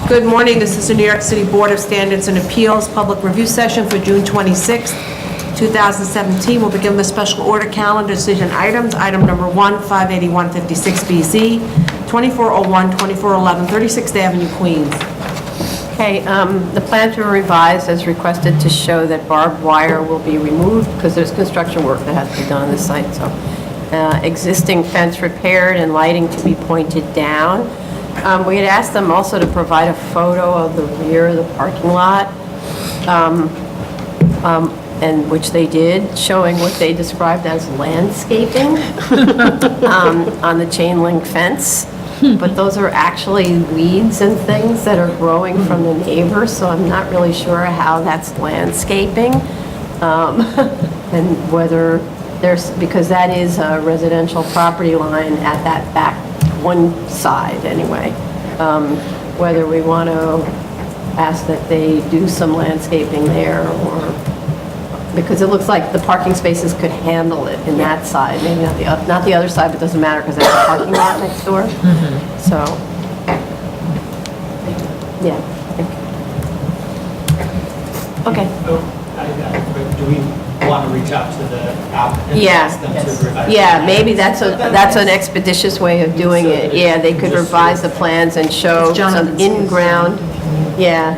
Good morning, this is the New York City Board of Standards and Appeals Public Review Session for June 26, 2017. We'll begin with special order calendar decision items. Item number 1, 58156BZ, 2401, 2411, 36th Avenue, Queens. Okay, the plans were revised as requested to show that barbed wire will be removed because there's construction work that has to be done on the site, so. Existing fence repaired and lighting to be pointed down. We had asked them also to provide a photo of the rear of the parking lot, and which they did, showing what they described as landscaping on the chain link fence. But those are actually weeds and things that are growing from the neighbor, so I'm not really sure how that's landscaping. And whether there's, because that is a residential property line at that back one side anyway. Whether we want to ask that they do some landscaping there, or, because it looks like the parking spaces could handle it in that side, maybe not the other side, but it doesn't matter because there's a parking lot next door. So, yeah. Okay. Do we want to reach out to the applicant? Yeah. Ask them to revise Yeah, the maybe plans? that's an expeditious way of doing it. Yeah, they could revise the plans and show some in-ground, yeah,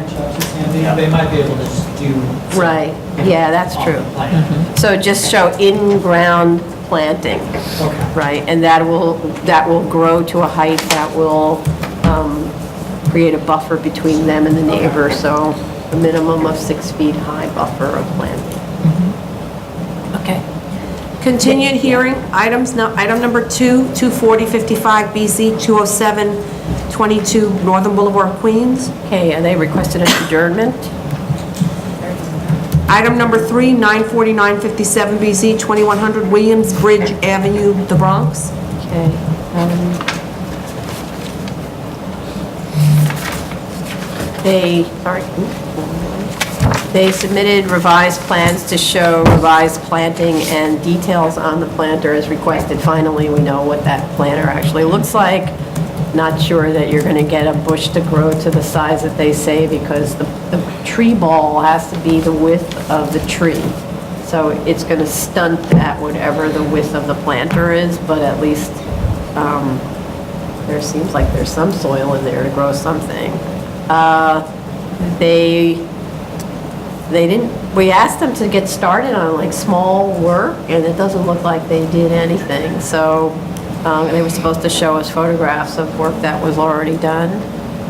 They might be able to just do. some right, yeah, that's on true. the plan. So just show in-ground planting, Okay. right? And that will grow to a height that will create a buffer between them and the neighbor, so a minimum of 6 feet high buffer of planting. Okay. Continued hearing, item number 2, 24055BZ, 20722 Northern Boulevard, Queens. Okay, and they requested an adjournment. Item number 3, 94957BZ, 2100 Williams Bridge Avenue, the Bronx. Okay. They submitted revised plans to show revised planting and details on the planter as requested. Finally, we know what that planter actually looks like. Not sure that you're going to get a bush to grow to the size that they say, because the tree ball has to be the width of the tree. So it's going to stunt that, whatever the width of the planter is, but at least there seems like there's some soil in there to grow something. We asked them to get started on like small work, and it doesn't look like they did anything. So they were supposed to show us photographs of work that was already done.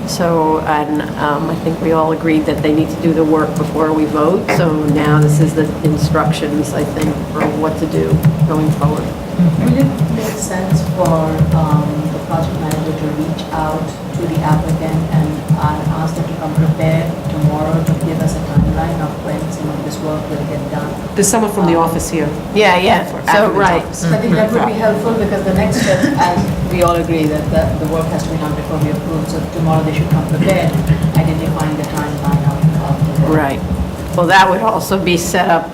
So, and I think we all agreed that they need to do the work before we vote. So now this is the instructions, I think, for what to do going forward. Will it make sense for the project manager to reach out to the applicant and ask them to come prepared tomorrow to give us a timeline of when some of this work will get done? There's someone from the office here. Yeah. So, right. I think that would be helpful, because the next step, as we all agree, that the work has to be done before we approve. So tomorrow they should come prepared, identifying the timeline of the work. Right. Well, that would also be set up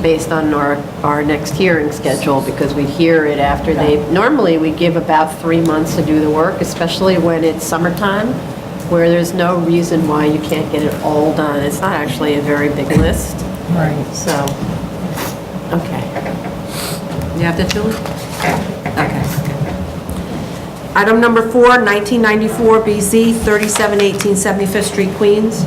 based on our next hearing schedule, because we hear it after normally we give about 3 months to do the work, especially when it's summertime, where there's no reason why you can't get it all done. It's not actually a very big list. Right. So, okay. You have that, Julie? Okay. Item number 4, 1994BZ, 3718 75th Street, Queens.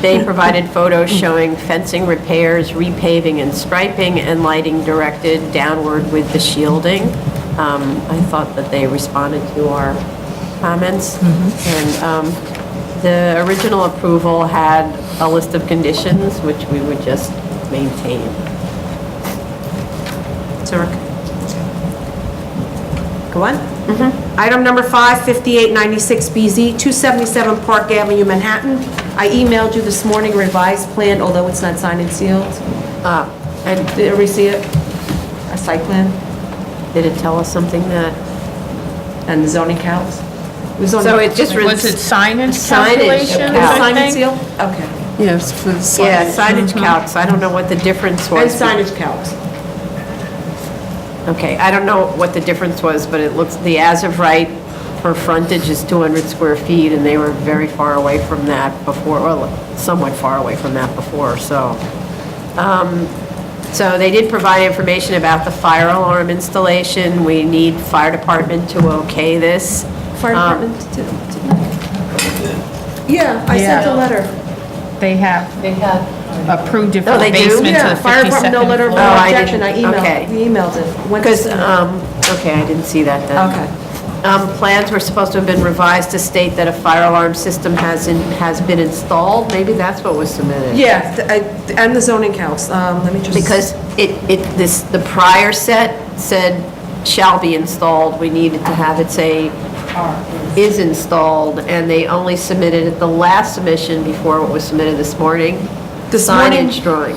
They provided photos showing fencing repairs, repaving and striping, and lighting directed downward with the shielding. I thought that they responded to our comments. And the original approval had a list of conditions, which we would just maintain. Zurich. Go on. Item number 5, 5896BZ, 277 Park Avenue, Manhattan. I emailed you this morning a revised plan, although it's not signed and sealed. And did everybody see it? A site plan Did it tell us something that? and the zoning counts? So it just Was it signage Signage, calculations, yeah. I Signed and think? sealed? Okay. Yes, for the signage. Yeah, signage calcs. I don't know what the difference And was. signage counts. Okay, I don't know what the difference was, but it looks, the as of right for frontage is 200 square feet, and they were very far away from that before, well, somewhat far away from that before, so. So they did provide information about the fire alarm installation. We need fire department to okay this. Fire department? Yeah, I sent a letter. They have They have, approved it for Oh, the they do? basement to Yeah, the fire department, no 52nd letter of floor. I objection, I didn't- emailed, okay. we emailed it. Went to Because, the- okay, I didn't see that then. Okay. Plans were supposed to have been revised to state that a fire alarm system has been installed. Maybe that's what was submitted. Yeah, and the zoning counts, let me just. Because the prior set said shall be installed. We needed to have it say is installed, and they only submitted at the last submission before what was submitted this morning. This morning- Signage drawing.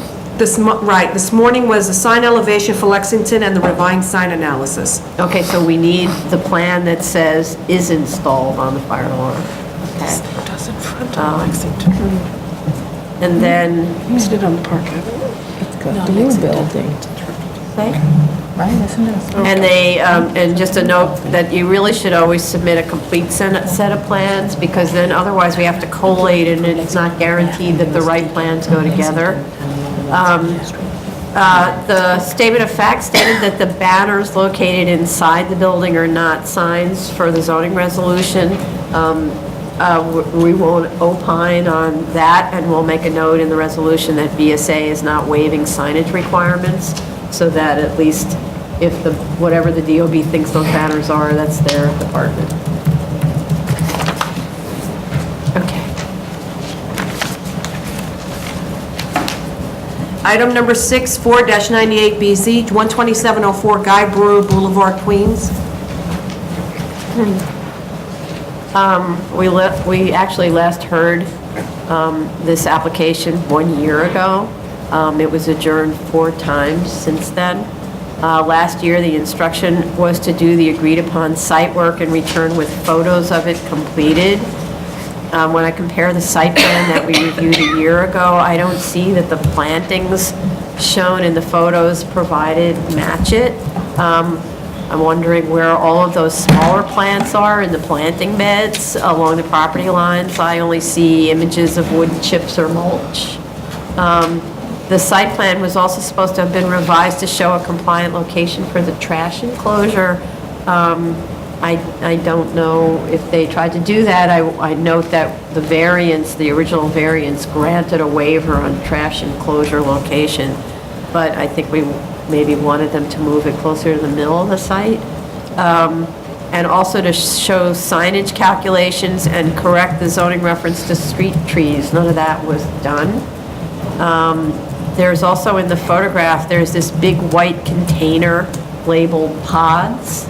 Right, this morning was the sign elevation for Lexington and the revised sign analysis. Okay, so we need the plan that says is installed on the fire alarm. Okay. Does in front of Lexington. And then, Used it on the Park Avenue. It's got the new building, right, isn't it? and they, and just a note that you really should always submit a complete set of plans, because then otherwise we have to collate it, and it's not guaranteed that the right plans go together. The statement of fact stated that the banners located inside the building are not signs for the zoning resolution. We won't opine on that, and we'll make a note in the resolution that BSA is not waiving signage requirements, so that at least if whatever the DOB thinks those banners are, that's their department. Okay. Item number 6, 4-98BZ, 12704 Guy Brewer Boulevard, Queens. We actually last heard this application 1 year ago. It was adjourned 4 times since then. Last year, the instruction was to do the agreed-upon site work and return with photos of it completed. When I compare the site plan that we reviewed a year ago, I don't see that the plantings shown in the photos provided match it. I'm wondering where all of those smaller plants are in the planting beds along the property lines. I only see images of wood chips or mulch. The site plan was also supposed to have been revised to show a compliant location for the trash enclosure. I don't know if they tried to do that. I note that the variance, the original variance, granted a waiver on trash enclosure location, but I think we maybe wanted them to move it closer to the middle of the site. And also to show signage calculations and correct the zoning reference to street trees. None of that was done. There's also in the photograph, there's this big white container labeled pods.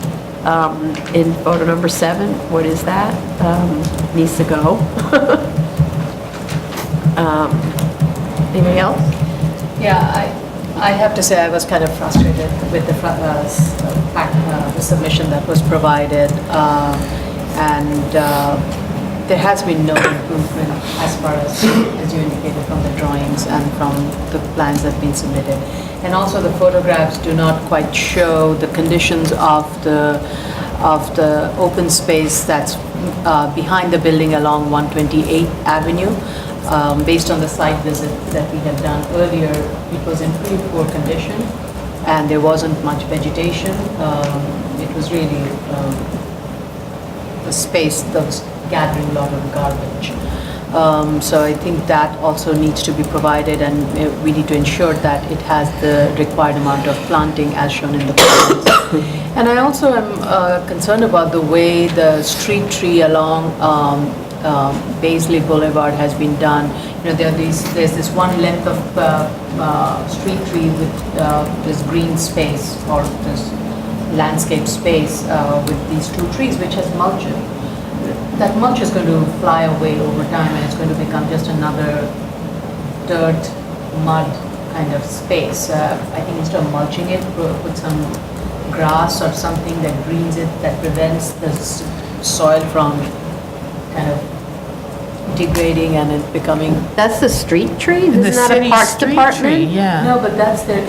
In photo number 7, what is that? Needs to go. Anybody else? yeah, I have to say I was kind of frustrated with the submission that was provided, and there has been no improvement as far as you indicated from the drawings and from the plans that have been submitted. And also the photographs do not quite show the conditions of the open space that's behind the building along 128th Avenue. Based on the site visit that we had done earlier, it was in pretty poor condition, and there wasn't much vegetation. It was really a space that was gathering a lot of garbage. So I think that also needs to be provided, and we need to ensure that it has the required amount of planting as shown in the plans. And I also am concerned about the way the street tree along Baisley Boulevard has been done. You know, there's this one length of street tree with this green space or this landscape space with these 2 trees, which has mulch. That mulch is going to fly away over time, and it's going to become just another dirt, mud kind of space. I think instead of mulching it, put some grass or something that greens it, that prevents the soil from kind of degrading and it becoming, That's the street tree? The Isn't that a city parks street tree, department? yeah. no, but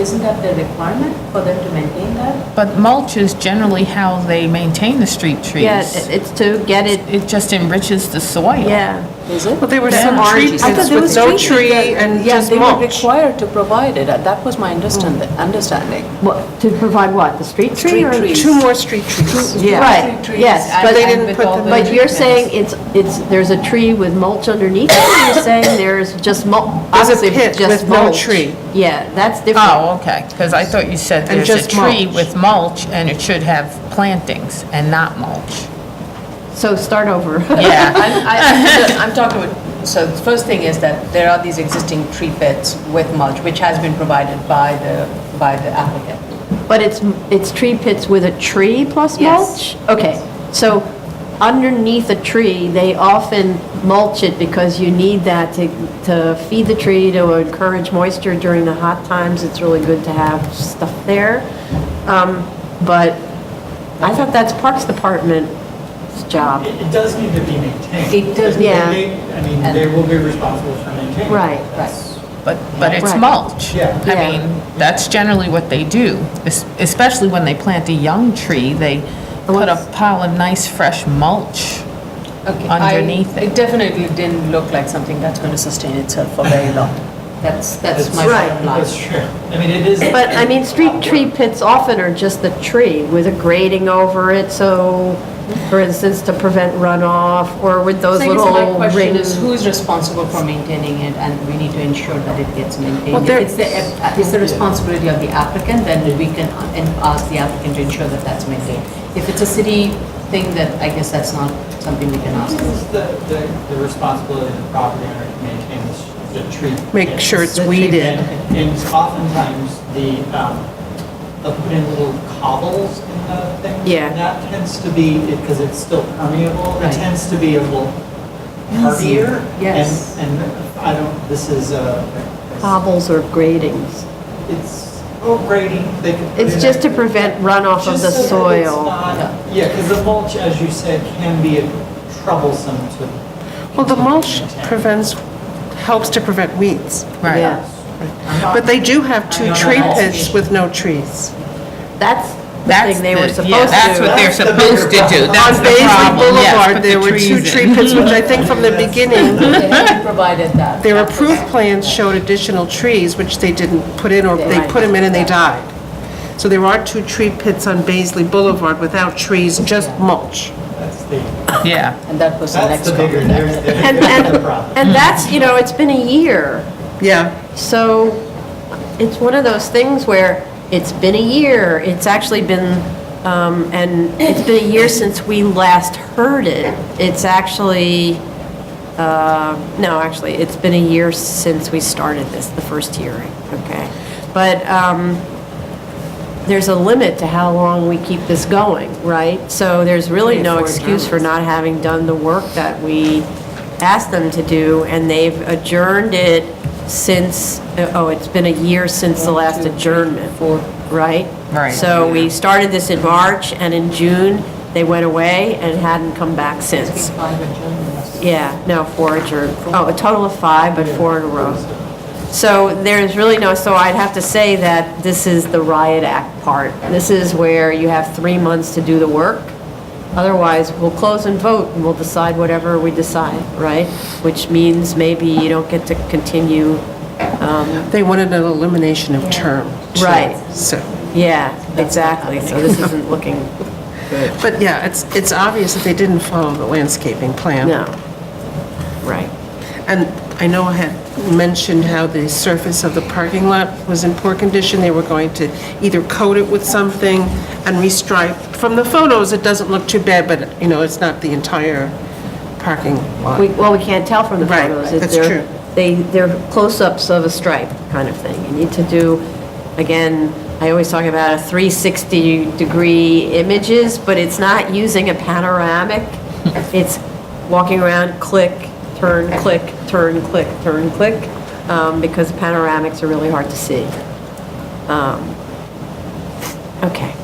isn't that the requirement for them to maintain that? But mulch is generally how they maintain the street trees. Yeah, it's to get it, It just enriches the soil. yeah. Is it? Well, there were Yeah. some tree I thought pits there with was no tree tree and Yeah, just they were mulch. required to provide it. That was my understanding. What, to provide what, the street tree? Street or- trees. 2 more street trees. Yeah. Right, Trees yes, and- but They and didn't with put all the- the But you're treatments. saying there's a tree with mulch underneath it, or you're saying there's just mulch? There's a pit with no tree. Yeah, that's different. Oh, okay, because I thought you said And there's a just tree mulch. with mulch and it should have plantings and not mulch. So start over. Yeah, I'm talking about, so the first thing is that there are these existing tree pits with mulch, which has been provided by the applicant. But it's tree pits with a tree plus Yes. mulch? Okay, so underneath a tree, they often mulch it because you need that to feed the tree, to encourage moisture during the hot times. It's really good to have stuff there. But I thought that's Parks Department's job. It does need to be maintained. It does, yeah. I mean, they will be responsible for maintaining. it. Right. That's- but it's Right. mulch. Yeah. I Yeah. mean, that's generally what they do, especially when they plant a young tree, they put a pile of nice fresh mulch. Okay, Underneath it. It definitely didn't look like something that's going to sustain itself for very long. That's It's- my Right. bottom line. That's true. I mean, it is. But, I mean, street tree pits often are just the tree with a grating over it, so, for instance, to prevent runoff, or with those So I guess little my question is, rings. who's responsible for maintaining it, and we need to ensure that it gets Well, maintained. there- It's the responsibility of the applicant, then we can ask the applicant to ensure that that's maintained. If it's a city thing, that I guess that's not something we can ask. It's the responsibility of the property owner to maintain the tree. Make sure it's The tree weeded. pit. And oftentimes, they'll put in little cobbles in the thing. Yeah. And that tends to be, because it's still permeable, it Right. tends to be a little hardier. Yes. And I don't, this is Cobbles or gratings. it's, grading. They can put It's in just to a- prevent runoff of Just the so that it's soil. not- Yeah, because the mulch, as you said, can be troublesome to. Well, the mulch maintain. helps to prevent weeds. Right. Yeah, I'm not- But they do have 2 I mean, tree on that pits also- with no trees. that's the That's thing they were the- supposed yeah, to do. that's what they're That's the supposed bigger to do. problem. That's On the Baisley problem, yes, Boulevard, put there the were 2 trees tree in. pits, which I think from the beginning, They haven't provided that. their That was- approved plans showed additional trees, which they didn't put in, or they Right. put them in and they died. So there are 2 tree pits on Baisley Boulevard without trees, just mulch. That's the, Yeah. And that was the that's next the bigger, comment. And, there's the problem. and that's, it's been a year. Yeah. So it's one of those things where it's been a year, it's actually been, and it's been a year since we last heard it. It's actually, no, actually, it's been a year since we started this, the first hearing, okay? But there's a limit to how long we keep this going, right? So there's really no excuse for not having done the work that we asked them to do, and they've adjourned it since, it's been a year since the last adjournment, right? Right. So we started this in March, and in June, they went away and hadn't come back since. 5 adjournments. Yeah, no, 4 adjourned. Oh, a total of 5, but 4 in a row. So there's really so I'd have to say that this is the riot act part. This is where you have 3 months to do the work. Otherwise, we'll close and vote, and we'll decide whatever we decide, right? Which means maybe you don't get to continue, They wanted an elimination of term. too. Right. So, yeah, exactly. So this isn't looking, but yeah, it's obvious that they didn't follow the landscaping plan. no. Right. And I know I had mentioned how the surface of the parking lot was in poor condition. They were going to either coat it with something and restripe. From the photos, it doesn't look too bad, but, it's not the entire parking lot. Well, we can't tell from the Right, photos. that's They're- true. They're close-ups of a stripe kind of thing. You need to do, again, I always talk about a 360-degree images, but it's not using a panoramic. It's walking around, click, turn, click, turn, click, turn, click, because panoramics are really hard to see. Okay.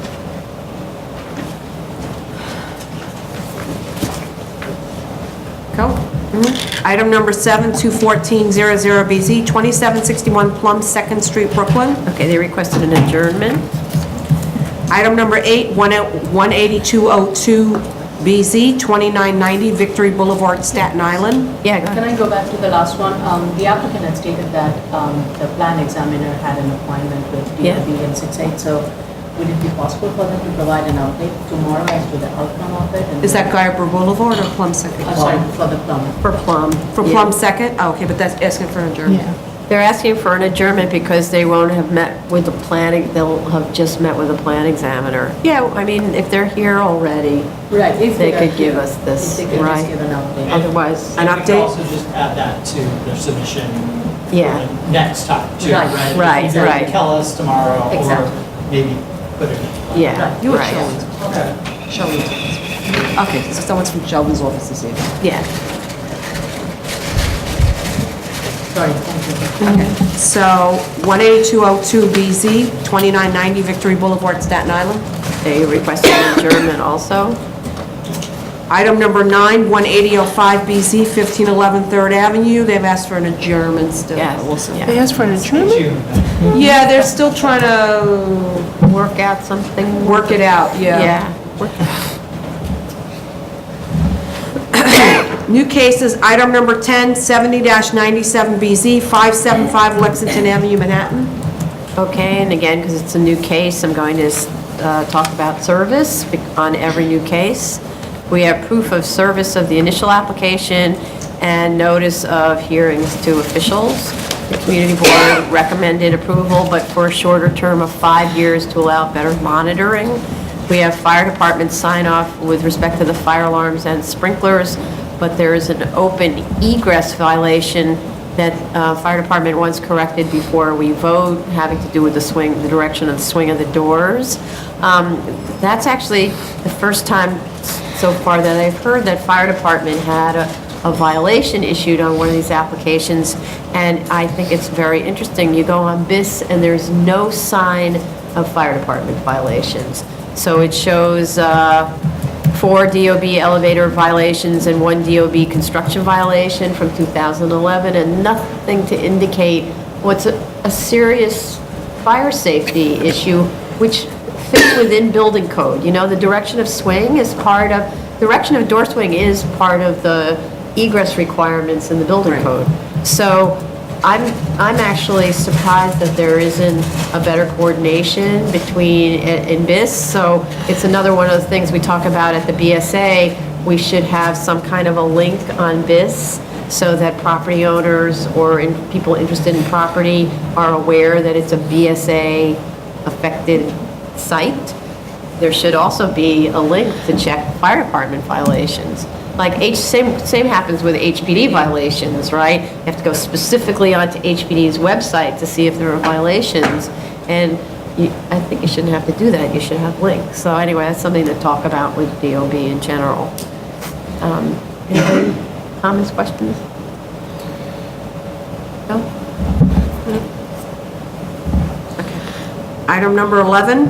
Go. Item number 7, 214-00BZ, 2761 Plum, 2nd Street, Brooklyn. Okay, they requested an adjournment. Item number 8, 18202BZ, 2990 Victory Boulevard, Staten Island. Yeah, go Can ahead. I go back to the last one? The applicant had stated that the plan examiner had an appointment with Yeah. DOB and 6/8, so would it be possible for them to provide an update tomorrow as to the outcome of it? And Is that Guyber Boulevard or Plum 2nd? Sorry, for the plum. For Plum. For Yeah. Plum 2nd? Oh, okay, but that's asking for an adjournment. Yeah. They're asking for an adjournment because they won't have met with the planning, they'll have just met with the plan examiner. Yeah, I mean, if they're here already, Right, if They are could give here, us this, if they could right. just give an update. otherwise, An And we could update? also just add that to their submission Yeah. for the next time, too, Right, right? right, Either right. Tell us tomorrow, or Exactly. maybe put it. yeah, Do it, right, Sheldon's. Okay. Sheldon's office. Okay, so someone's from Sheldon's office this evening. yeah. Sorry, thank you. So 18202BZ, 2990 Victory Boulevard, Staten Island. They requested an adjournment also. Item number 9, 18005BZ, 1511 3rd Avenue. They've asked for an adjournment still. Yes, We'll see. yeah. They asked for an adjournment? June. Yeah, they're still trying to Work out something. work it out, yeah. Yeah. New cases, item number 10, 70-97BZ, 575 Lexington Avenue, Manhattan. Okay, and again, because it's a new case, I'm going to talk about service on every new case. We have proof of service of the initial application and notice of hearings to officials. The community board recommended approval, but for a shorter term of 5 years to allow better monitoring. We have fire department sign off with respect to the fire alarms and sprinklers, but there is an open egress violation that fire department wants corrected before we vote, having to do with the direction of the swing of the doors. That's actually the first time so far that I've heard that fire department had a violation issued on one of these applications, and I think it's very interesting. You go on BIS and there's no sign of fire department violations. So it shows 4 DOB elevator violations and 1 DOB construction violation from 2011, and nothing to indicate what's a serious fire safety issue, which fits within building code. You know, the direction of swing is part of, direction of door swing is part of the egress requirements in the building code. So I'm actually surprised that there isn't a better coordination between, in BIS. So it's another one of the things we talk about at the BSA. We should have some kind of a link on BIS so that property owners or people interested in property are aware that it's a BSA affected site. There should also be a link to check fire department violations. Like same happens with HPD violations, right? You have to go specifically onto HPD's website to see if there are violations. And I think you shouldn't have to do that. You should have links. So anyway, that's something to talk about with DOB in general. Any comments, questions? No? Item number 11,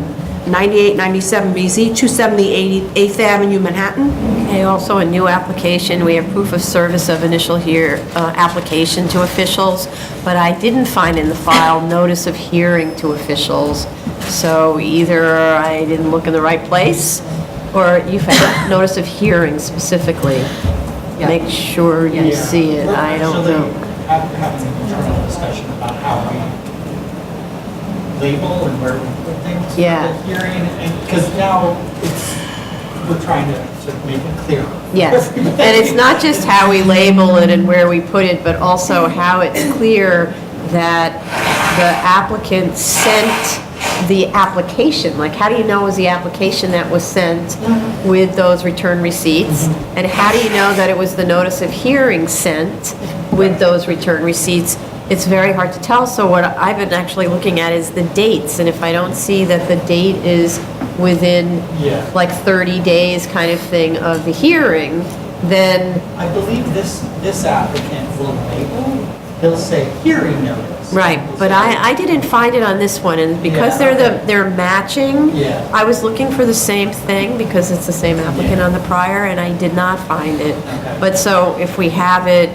9897BZ, 270 8th Avenue, Manhattan. Okay, also a new application. We have proof of service of initial application to officials, but I didn't find in the file notice of hearing to officials. So either I didn't look in the right place, or you found notice of hearing specifically. Yeah. Make sure you see it. I don't know. We're actually having an internal discussion about how we label and where we put things for Yeah. the hearing, and, because now we're trying to make it clear. Yes, and it's not just how we label it and where we put it, but also how it's clear that the applicant sent the application. Like, how do you know it was the application that was sent with those return receipts? And how do you know that it was the notice of hearing sent with those return receipts? It's very hard to tell, so what I've been actually looking at is the dates, and if I don't see that the date is within Yeah. like 30 days kind of thing of the hearing, then, I believe this applicant will label he'll say hearing notice. Right, but I didn't find it on this one, and because Yeah. they're matching, Yeah. I was looking for the same thing, because it's the same applicant on the prior, and I did not find it. Okay. But so if we have it,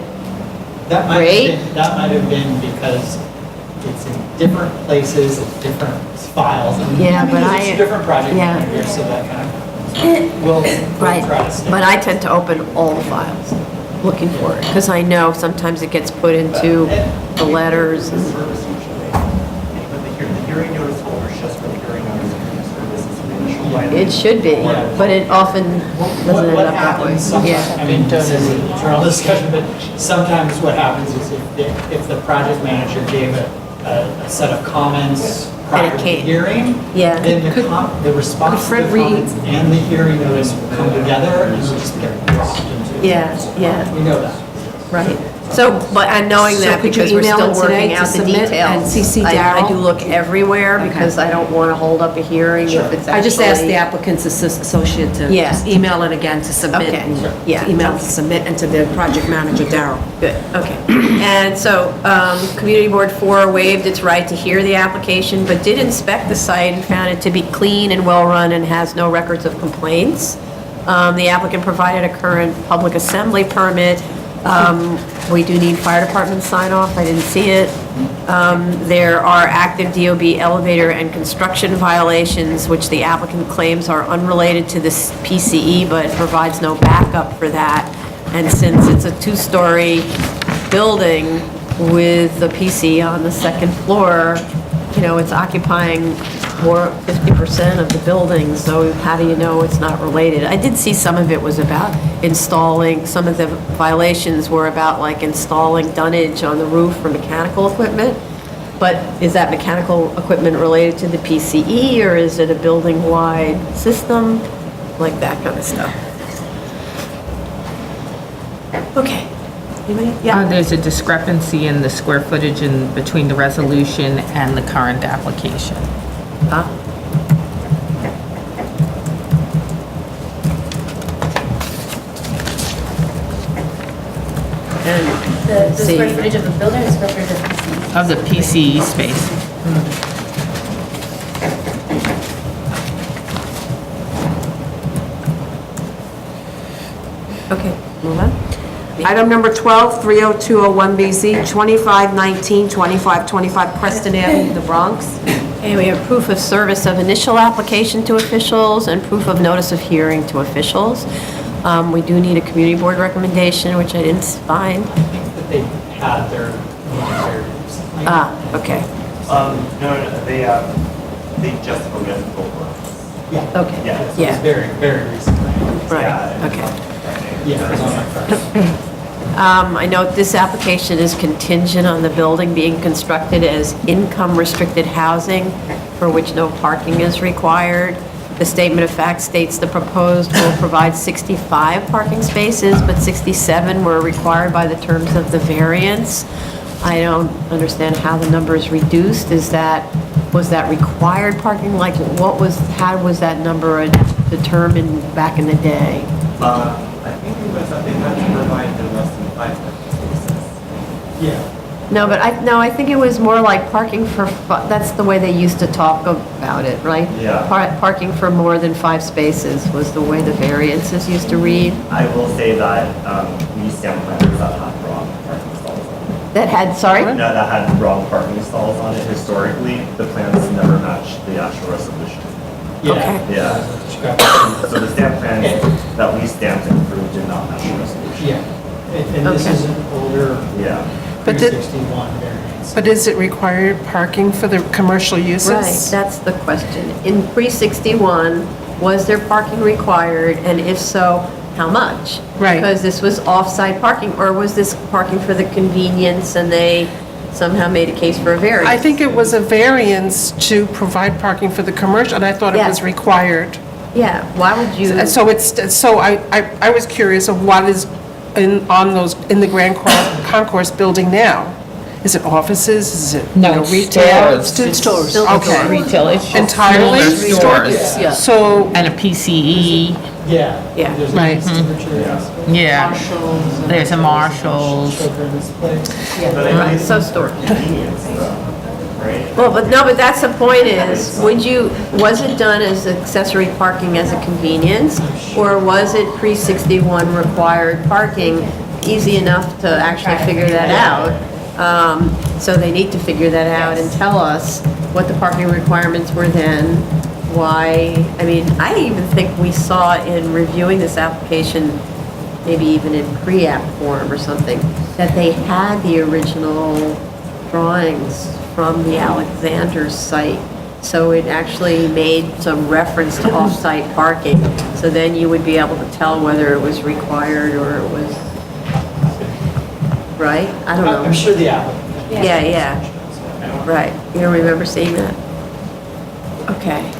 That might Great. have been, that might have been because it's in different places, it's different files. and Yeah, but because it's a different project yeah. manager, so that kind of, we'll right, try to stay. but I tend to open all the files, looking for it, because I know sometimes it gets put into the letters. The service usually, but the hearing notice folder is just for the hearing notice and the services and the initial writing. It should be, but it often doesn't end What up that way. happens sometimes, Yeah, I mean, this is a general discussion, but sometimes what happens is if the project manager gave a set of comments prior to the can't- hearing, Yeah. then the response to Fred the read- comments and the hearing notice will come together and it'll just get dropped into. yeah, yeah, We know that. right. So, but I'm knowing So that could you because we're email still it today working to out the submit details. and CC I Darryl? do look everywhere because I don't want to hold up a hearing if it's actually. I just asked the applicant's associate to Yeah. just email it again to submit. Okay. and Yeah. Email to submit and to the project manager, Darryl. Good, okay. And so, Community Board 4 waived its right to hear the application, but did inspect the site and found it to be clean and well-run and has no records of complaints. The applicant provided a current public assembly permit. We do need fire department sign-off, I didn't see it. There are active DOB elevator and construction violations, which the applicant claims are unrelated to this PCE, but provides no backup for that. And since it's a two-story building with the PC on the second floor, you know, it's occupying more, 50% of the building, so how do you know it's not related? I did see some of it was about installing, some of the violations were about like installing dunnage on the roof for mechanical equipment, but is that mechanical equipment related to the PCE, or is it a building-wide system? Like that kind of stuff. Okay. Anybody? Yeah. There's a discrepancy in the square footage in between the resolution and the current application. Huh? The See. square footage of the building, the square footage of the PC. Of the PCE space. Okay, move on. Item number 12, 30201BZ, 2519, 2525 Preston Avenue, the Bronx. Okay, we have proof of service of initial application to officials and proof of notice of hearing to officials. We do need a community board recommendation, which I didn't find. I think that they had their very recently. Okay, No, they just opened over. Yeah. okay, Yeah. So it was yeah, very, very recently. right, Yeah, okay. Yeah, it was on my phone. I note this application is contingent on the building being constructed as income-restricted housing for which no parking is required. The statement of fact states the proposed will provide 65 parking spaces, but 67 were required by the terms of the variance. I don't understand how the number is reduced. Was that required parking? Like, how was that number determined back in the day? I think it was that they had to provide no less than 5 parking spaces. Yeah. No, but I think it was more like parking for, that's the way they used to talk about it, right? Yeah. Parking for more than 5 spaces was the way the variances used to read. I will say that we stamp plans that had wrong parking stalls on it. That had, sorry? No, that had wrong parking stalls on it. Historically, the plans never matched the actual resolution. Okay. Yeah. So the stamp plans that we stamped and approved did not match the resolution. Yeah, and this Okay. is an older Yeah. But did- 361 variance. But is it required parking for the commercial uses? Right, that's the question. In 361, was there parking required, and if so, how much? Right. Because this was off-site parking, or was this parking for the convenience and they somehow made a case for a variance? I think it was a variance to provide parking for the commercial, and I thought it Yeah. was required. Yeah, why would you? And so I was curious of what is in the Grand Concourse building now? Is it offices? Is it, you No, know, it's retail? stores. Stores. Okay. Retail, it's just Entirely? smaller stores. Yeah. So, And a PCE Yeah. Yeah. There's a Right. nice temperature. Yeah, Marshalls. and- there's a Marshall's. Children's place. But I Right, think so it's store. convenience though, right? Well, but no, but that's the point is, was it done as accessory parking as a convenience? Or was it pre-61 required parking, easy enough to actually figure that out? So they need to figure that out and tell us what the parking requirements were then, why, I mean, I even think we saw in reviewing this application, maybe even in pre-app form or something, that they had the original drawings from the Alexander's site. So it actually made some reference to off-site parking. So then you would be able to tell whether it was required or it was, right? I don't I'm know. sure the applicant. Yeah, right. You don't remember seeing that? Okay.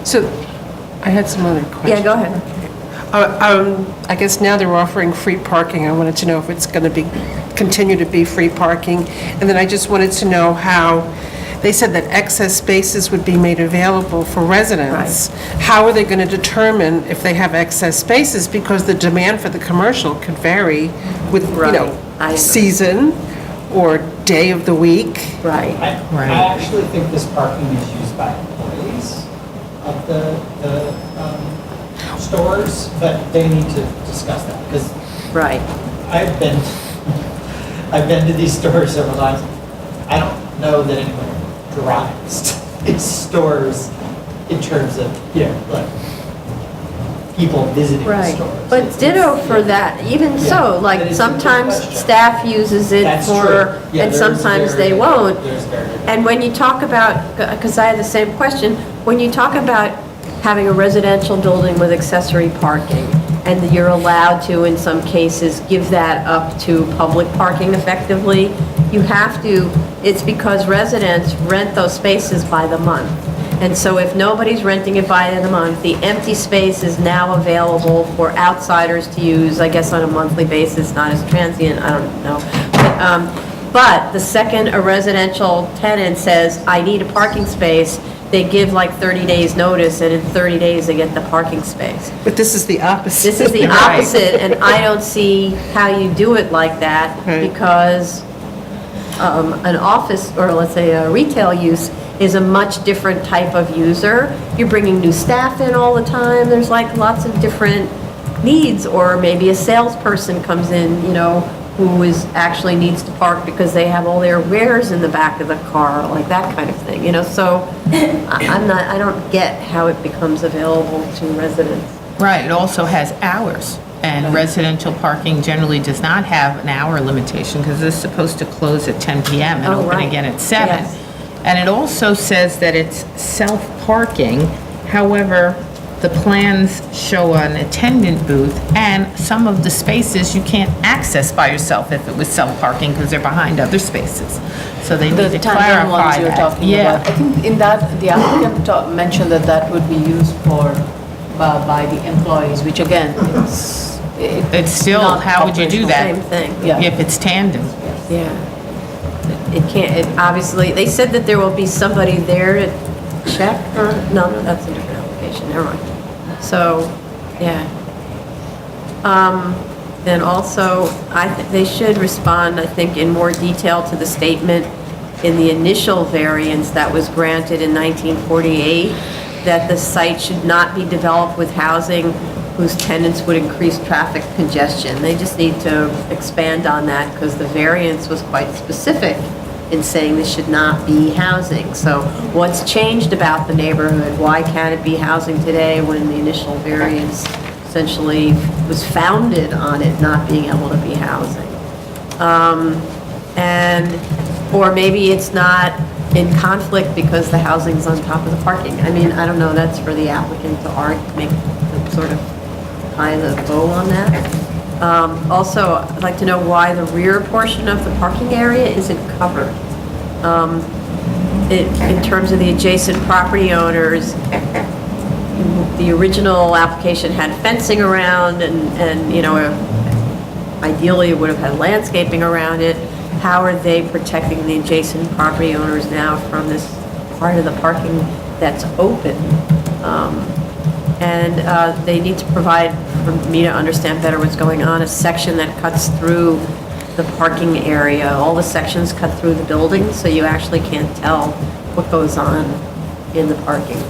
So I had some other questions. Yeah, go ahead. I guess now they're offering free parking. I wanted to know if it's going to continue to be free parking. And then I just wanted to know how, they said that excess spaces would be made available for residents. How are they going to determine if they have excess spaces? Because the demand for the commercial could vary with, Right. I agree. season or day of the week. Right. I actually think this parking is used by employees of the stores, but they need to discuss that, because Right. I've been to these stores several times. I don't know that anyone drives to these stores in terms of, like, people visiting the Right. stores. But It's- ditto for yeah. that, even Yeah, so, that like is a good sometimes question. staff uses it That's true. for, Yeah, and there's sometimes they very- won't. there's very- And when you talk about, because I had the same question, when you talk about having a residential building with accessory parking, and you're allowed to, in some cases, give that up to public parking effectively, you have to, it's because residents rent those spaces by the month. And so if nobody's renting it by the month, the empty space is now available for outsiders to use, I guess on a monthly basis, not as transient, I don't know. But the second a residential tenant says, I need a parking space, they give like 30 days notice, and in 30 days they get the parking space. But this is the opposite. This is the Right. opposite, and I don't see how you do it like that, Right. because an office, or let's say a retail use, is a much different type of user. You're bringing new staff in all the time, there's like lots of different needs, or maybe a salesperson comes in, who actually needs to park because they have all their wares in the back of the car, like that kind of thing, so I don't get how it becomes available to residents. Right, it also has hours, and residential parking generally does not have an hour limitation, because it's supposed to close at 10 PM and Oh, open right. again at 7. Yes. And it also says that it's self-parking, however, the plans show an attendant booth, and some of the spaces you can't access by yourself if it was self-parking, because they're behind other spaces. So they need The to tandem ones clarify you're that. talking about. I think in that, the applicant mentioned that that would be used by the employees, which again, It's still, not how would you do that? Same thing. Yeah. If it's tandem? Yeah. It can't, obviously, they said that there will be somebody there to check, or, no, that's a different application, never mind. So, yeah. Then also, they should respond, I think, in more detail to the statement in the initial variance that was granted in 1948, that the site should not be developed with housing whose tenants would increase traffic congestion. They just need to expand on that, because the variance was quite specific in saying this should not be housing. So what's changed about the neighborhood? Why can't it be housing today when the initial variance essentially was founded on it not being able to be housing? Or maybe it's not in conflict because the housing's on top of the parking. I mean, I don't know, that's for the applicant to make sort of tie the bow on that. Also, I'd like to know why the rear portion of the parking area isn't covered. In terms of the adjacent property owners, the original application had fencing around and ideally it would have had landscaping around it. How are they protecting the adjacent property owners now from this part of the parking that's open? And they need to provide, for me to understand better what's going on, a section that cuts through the parking area. All the sections cut through the building, so you actually can't tell what goes on in the parking.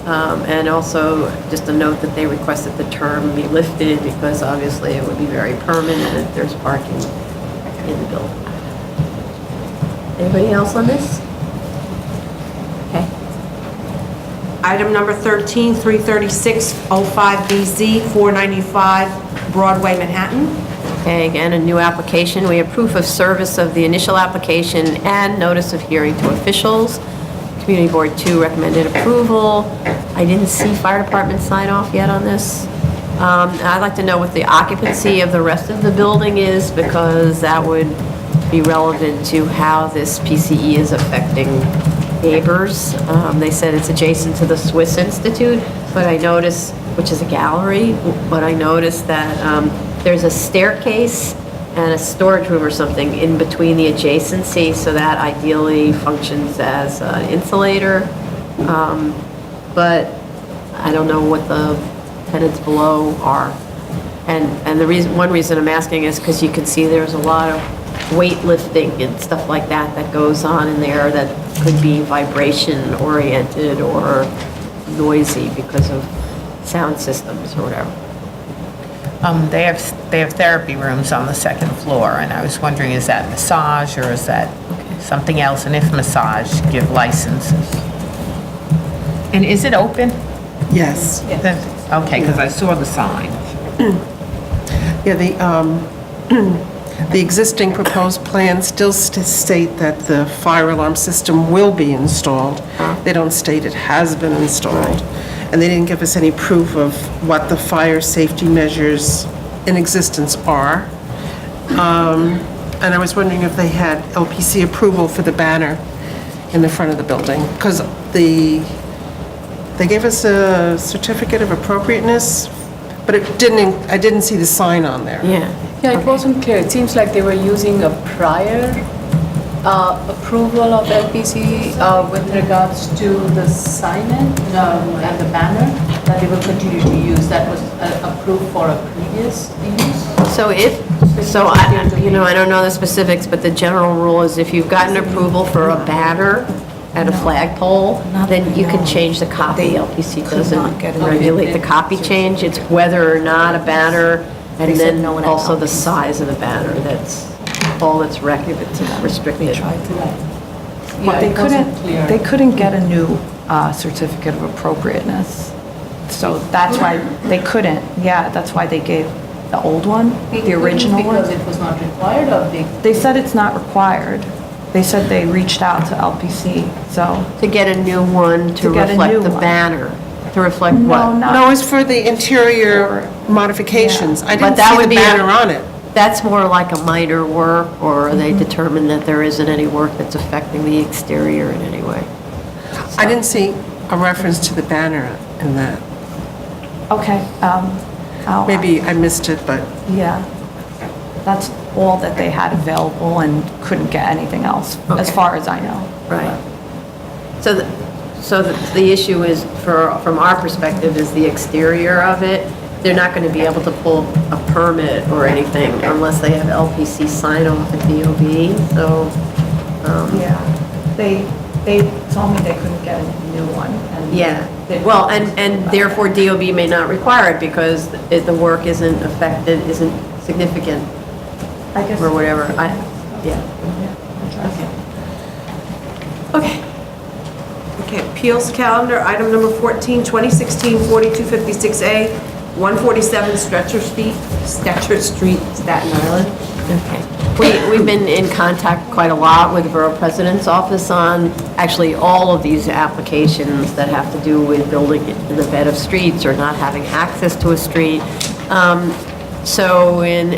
And also, just a note that they requested the term be lifted because obviously it would be very permanent if there's parking in the building. Anybody else on this? Okay. Item number 13, 33605BZ, 495 Broadway, Manhattan. Okay, again, a new application. We have proof of service of the initial application and notice of hearing to officials. Community Board 2 recommended approval. I didn't see fire department sign off yet on this. I'd like to know what the occupancy of the rest of the building is because that would be relevant to how this PCE is affecting neighbors. They said it's adjacent to the Swiss Institute, but I noticed, which is a gallery, but I noticed that there's a staircase and a storage room or something in between the adjacency, so that ideally functions as an insulator. But I don't know what the tenants below are. And one reason I'm asking is because you can see there's a lot of weightlifting and stuff like that that goes on in there that could be vibration oriented or noisy because of sound systems or whatever. They have therapy rooms on the second floor, and I was wondering, is that massage or is that something else? And if massage, give licenses. And is it open? Yes. Okay, because I saw the sign. Yeah, the existing proposed plans still state that the fire alarm system will be installed. They don't state it has been installed. And they didn't give us any proof of what the fire safety measures in existence are. And I was wondering if they had LPC approval for the banner in the front of the building. Because they gave us a certificate of appropriateness, but I didn't see the sign on there. Yeah. Yeah, it wasn't clear. It seems like they were using a prior approval of LPC with regards to the sign-in and the banner that they will continue to use. That was approved for a previous use. I don't know the specifics, but the general rule is if you've gotten approval for a banner at a flagpole, then you can change the copy. LPC doesn't regulate the copy change. It's whether or not a banner, and then also the size of the banner. That's all that's restricted. But They couldn't get a new certificate of appropriateness. So that's why they couldn't, that's why they gave the old one, the original Because one. it was not required of the... They said it's not required. They said they reached out to LPC, so. To get a new one to get a reflect new the one. banner, to reflect what? No, it's for the interior modifications. I But didn't that see would the be a- banner on it. That's more like a minor work, or they determine that there isn't any work that's affecting the exterior in any way. I didn't see a reference to the banner in that. Okay, Maybe I missed it, but yeah. That's all that they had available and couldn't get anything else, as Okay. far as I know. Right. So the issue is, from our perspective, is the exterior of it. They're not going to be able to pull a permit or anything unless they have LPC sign off at DOB, so. Yeah, they told me they couldn't get a new one. And Yeah, they- well, and therefore DOB may not require it because the work isn't affected, isn't significant, I guess. or whatever. Yeah. Okay. Okay, appeals calendar, item number 14, 2016-4256A, 147 Stetcher Street, Staten Island. Okay. We've been in contact quite a lot with the Borough President's Office on actually all of these applications that have to do with building in the bed of streets or not having access to a street. So in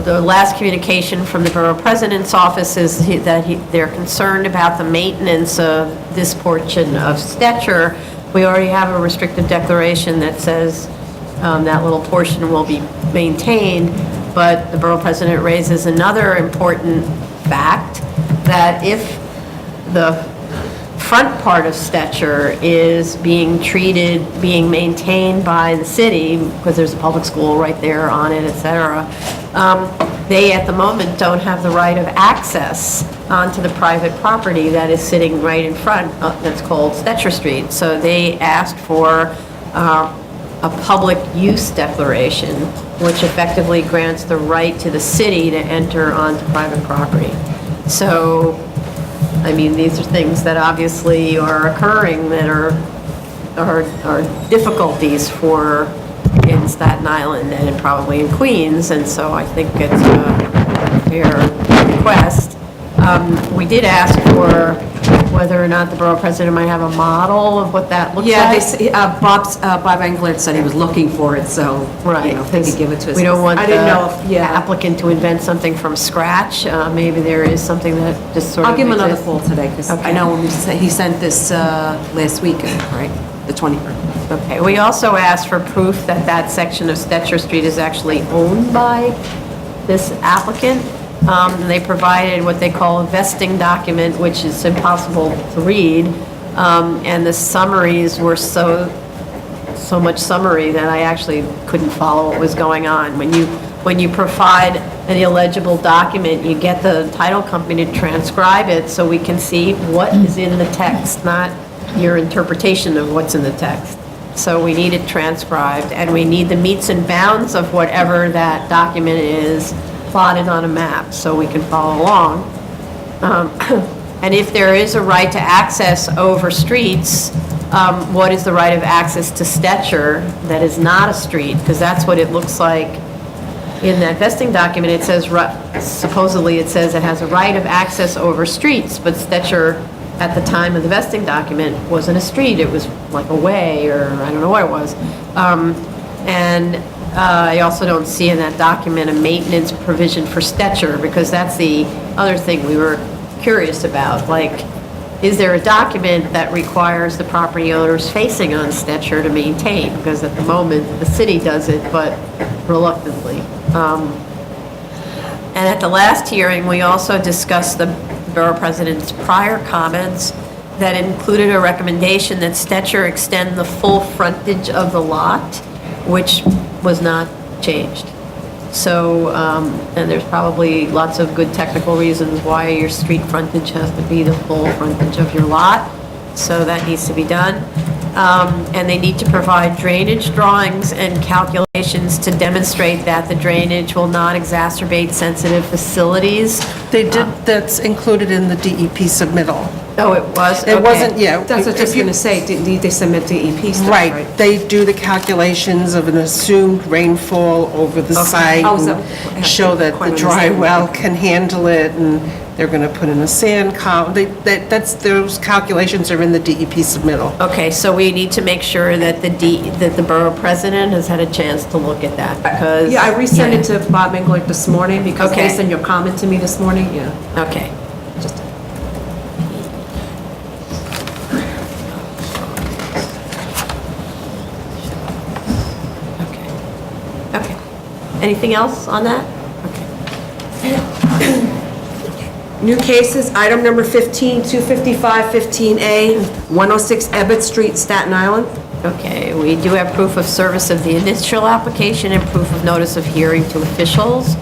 the last communication from the Borough President's Office is that they're concerned about the maintenance of this portion of Stetcher. We already have a restrictive declaration that says that little portion will be maintained, but the Borough President raises another important fact, that if the front part of Stetcher is being maintained by the city, because there's a public school right there on it, et cetera. They, at the moment, don't have the right of access onto the private property that is sitting right in front, that's called Stetcher Street. So they asked for a public use declaration, which effectively grants the right to the city to enter onto private property. So, I mean, these are things that obviously are occurring that are difficulties for in Staten Island and probably in Queens, and so I think it's a fair request. We did ask for whether or not the borough president might have a model of what that looks like. Yeah, Bob Englert said he was looking for it, so, Right. if they could give it to us. We don't want I the didn't know if, applicant to invent something from scratch. Maybe there is something that just sort of I'll give him another exists. call today, because I Okay. know when he sent this last weekend, right? The 23rd. Okay, we also asked for proof that that section of Stetcher Street is actually owned by this applicant. They provided what they call a vesting document, which is impossible to read, and the summaries were so much summary that I actually couldn't follow what was going on. When you provide an illegible document, you get the title company to transcribe it so we can see what is in the text, not your interpretation of what's in the text. So we need it transcribed, and we need the meets and bounds of whatever that document is plotted on a map so we can follow along. And if there is a right to access over streets, what is the right of access to Stetcher that is not a street? Because that's what it looks like in that vesting document. It says, supposedly it says it has a right of access over streets, but Stetcher, at the time of the vesting document, wasn't a street. It was like a way, or I don't know what it was. I also don't see in that document a maintenance provision for Stetcher, because that's the other thing we were curious about. Like, is there a document that requires the property owners facing on Stetcher to maintain? Because at the moment, the city does it, but reluctantly. And at the last hearing, we also discussed the borough president's prior comments that included a recommendation that Stetcher extend the full frontage of the lot, which was not changed. So, and there's probably lots of good technical reasons why your street frontage has to be the full frontage of your lot. So that needs to be done. And they need to provide drainage drawings and calculations to demonstrate that the drainage will not exacerbate sensitive facilities. They did, that's included in the DEP submittal. Oh, it was? It Okay. wasn't, yeah. That's what I was just if you- going to say, did they submit the EP stuff, Right, right? they do the calculations of an assumed rainfall over the site, Oh, so- and show that Quite the dry understand. well can handle it, and they're gonna put in a sand column. Those calculations are in the DEP submittal. Okay, so we need to make sure that that the borough president has had a chance to look at that, because... Yeah, I resent it to Bob Englert this morning, because Okay. based on your comment to me this morning, yeah. Okay. Just Okay. Okay. Anything else on that? New cases, item number 15, 255 15A, 106 Ebbett Street, Staten Island. Okay, we do have proof of service of the initial application and proof of notice of hearing to officials.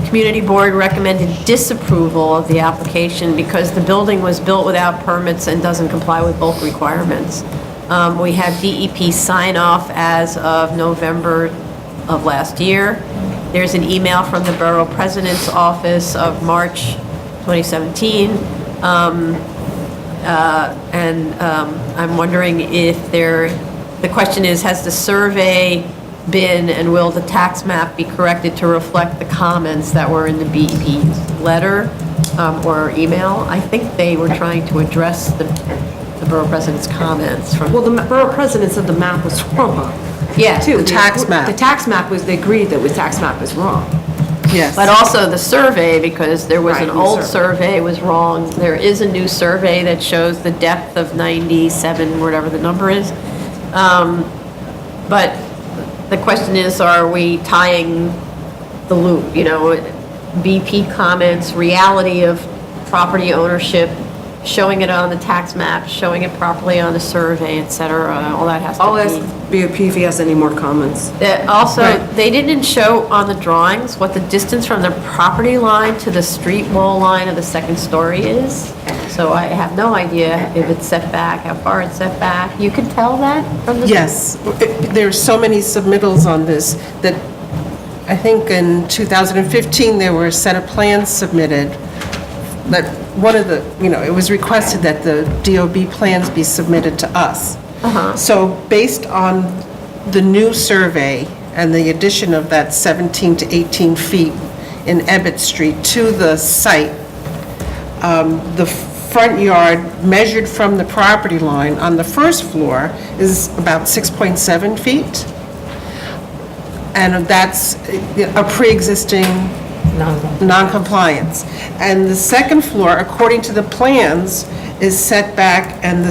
Community Board recommended disapproval of the application because the building was built without permits and doesn't comply with bulk requirements. We have DEP sign-off as of November of last year. There's an email from the Borough President's Office of March 2017. I'm wondering if the question is, has the survey been, and will the tax map be corrected to reflect the comments that were in the BEP letter or email? I think they were trying to address the Borough President's comments from... Well, the borough president said the map was wrong, Yeah, too. The tax map. The tax map was, they agreed that the tax map was wrong. Yes. but also the survey, because there was Right, an new old survey. survey was wrong. There is a new survey that shows the depth of 97, whatever the number is. But the question is, are we tying the loop, BP comments, reality of property ownership showing it on the tax map, showing it properly on the survey, et cetera, all that has to be. I'll ask BOP if he has any more comments. Also, they didn't show on the drawings what the distance from the property line to the street wall line of the second story is. So I have no idea if it's set back, how far it's set back. You can tell that from the... Yes, there's so many submittals on this that I think in 2015, there were a set of plans submitted that one of the, it was requested that the DOB plans be submitted to us. So based on the new survey and the addition of that 17 to 18 feet in Ebbett Street to the site, the front yard measured from the property line on the first floor is about 6.7 feet. And that's a pre-existing non-compliance. And the second floor, according to the plans, is set back, and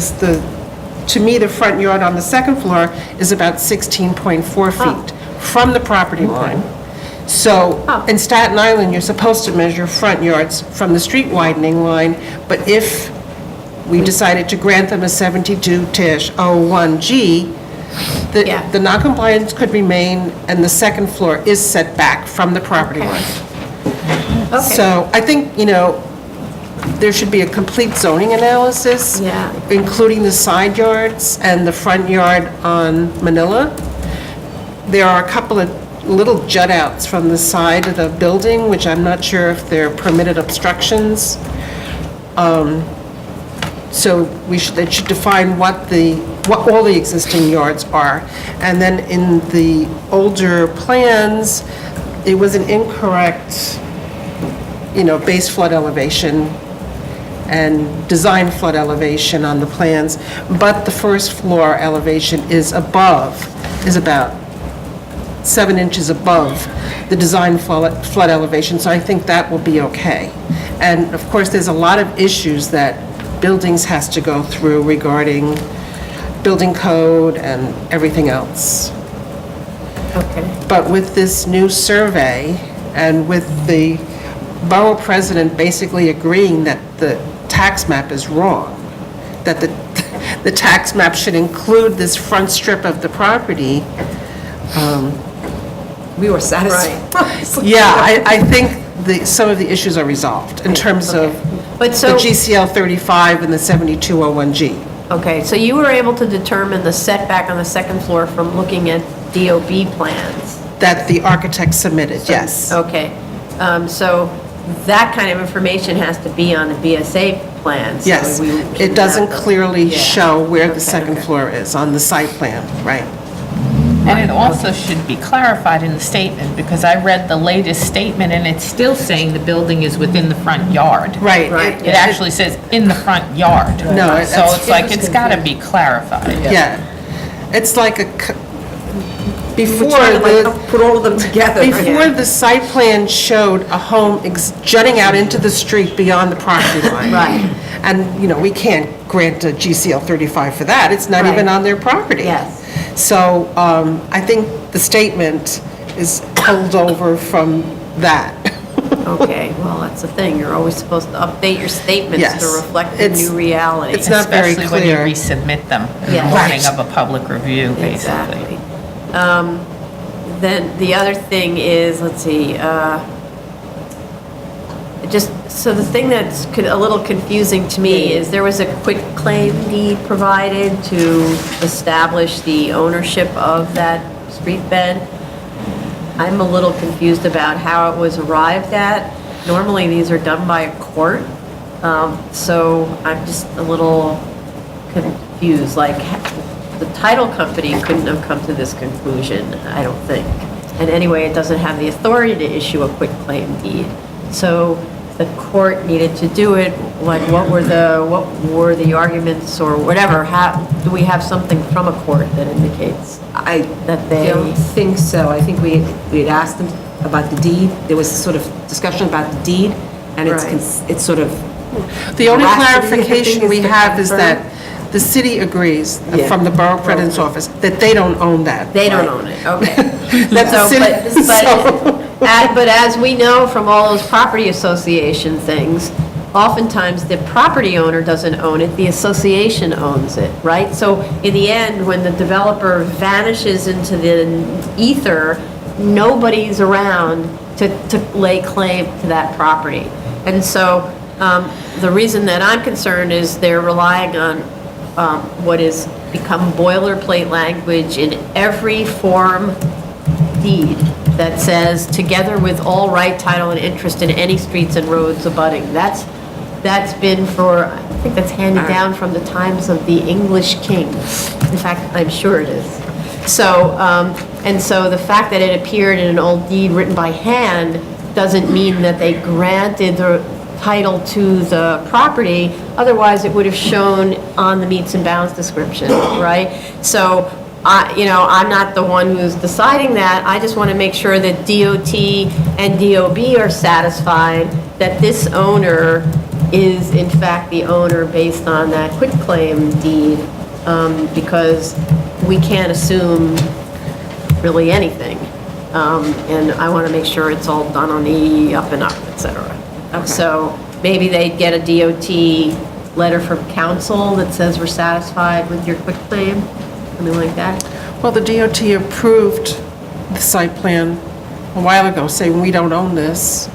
to me, the front yard on the second floor is about 16.4 feet from the property line. So in Staten Island, you're supposed to measure front yards from the street widening line, but if we decided to grant them a 72-01G, the non-compliance could remain, and the second floor is set back from the property line. So I think, there should be a complete zoning analysis, including the side yards and the front yard on Manila. There are a couple of little jut outs from the side of the building, which I'm not sure if they're permitted obstructions. So they should define what all the existing yards are. And then in the older plans, it was an incorrect, base flood elevation and design flood elevation on the plans, but the first floor elevation is about 7 inches above the design flood elevation, so I think that will be okay. And of course, there's a lot of issues that buildings has to go through regarding building code and everything else. Okay. But with this new survey and with the borough president basically agreeing that the tax map is wrong, that the tax map should include this front strip of the property, We were satisfied. yeah, I think some of the issues are resolved in terms of But the so, GCL 35 and the 7201G. okay, so you were able to determine the setback on the second floor from looking at DOB plans? That the architect submitted, yes. Okay, so that kind of information has to be on the BSA plans. so Yes, we it can doesn't have them. clearly Yeah. show where the Okay, second okay. floor is on the site plan, right? And it also should be clarified in the statement, because I read the latest statement, and it's still saying the building is within the front yard. Right. Right. It actually says in the front yard. No, So that's- it's like, it's gotta be clarified. Yeah. It's like before Trying to the, put all of them together. before the site plan showed a home jutting out into the street beyond the property line. Right. And, we can't grant a GCL 35 for that. It's not even Right. on their property. Yes. So I think the statement is pulled over from that. Okay, well, that's the thing, you're always supposed to update your statements Yes. to reflect the It's- new reality. it's not very Especially when you clear. resubmit them in Yeah. the morning Right. of a public review, basically. Exactly. Then the other thing is, let's see, so the thing that's a little confusing to me is there was a quit claim deed provided to establish the ownership of that street bed. I'm a little confused about how it was arrived at. Normally, these are done by a court, so I'm just a little confused, like, the title company couldn't have come to this conclusion, I don't think. And anyway, it doesn't have the authority to issue a quitclaim deed. So the court needed to do it, like, what were the arguments or whatever? Do we have something from a court that indicates I that they... don't think so. I think we had asked them about the deed. There was sort of discussion about the deed, and Right. it's sort of... The only Veracity, I clarification think, we is the have is concern. that the city agrees Yeah. from the borough president's office that they don't own that. They don't own it, okay. That's the So, city, so- but as we know from all those property association things, oftentimes the property owner doesn't own it, the association owns it, right? So in the end, when the developer vanishes into the ether, nobody's around to lay claim to that property. And so the reason that I'm concerned is they're relying on what is become boilerplate language in every form deed that says, together with all right, title, and interest in any streets and roads abutting. That's been for, I think that's handed down from the times of the English kings. In fact, I'm sure it is. So, and so the fact that it appeared in an old deed written by hand doesn't mean that they granted the title to the property. Otherwise, it would have shown on the meets and bounds description, right? So, I'm not the one who's deciding that. I just want to make sure that DOT and DOB are satisfied that this owner is in fact the owner based on that quitclaim deed, because we can't assume really anything. And I want to make sure it's all done on the up and up, et cetera. So maybe they'd get a DOT letter from council that says we're satisfied with your quitclaim, something like that. Well, the DOT approved the site plan a while ago, saying we don't own this.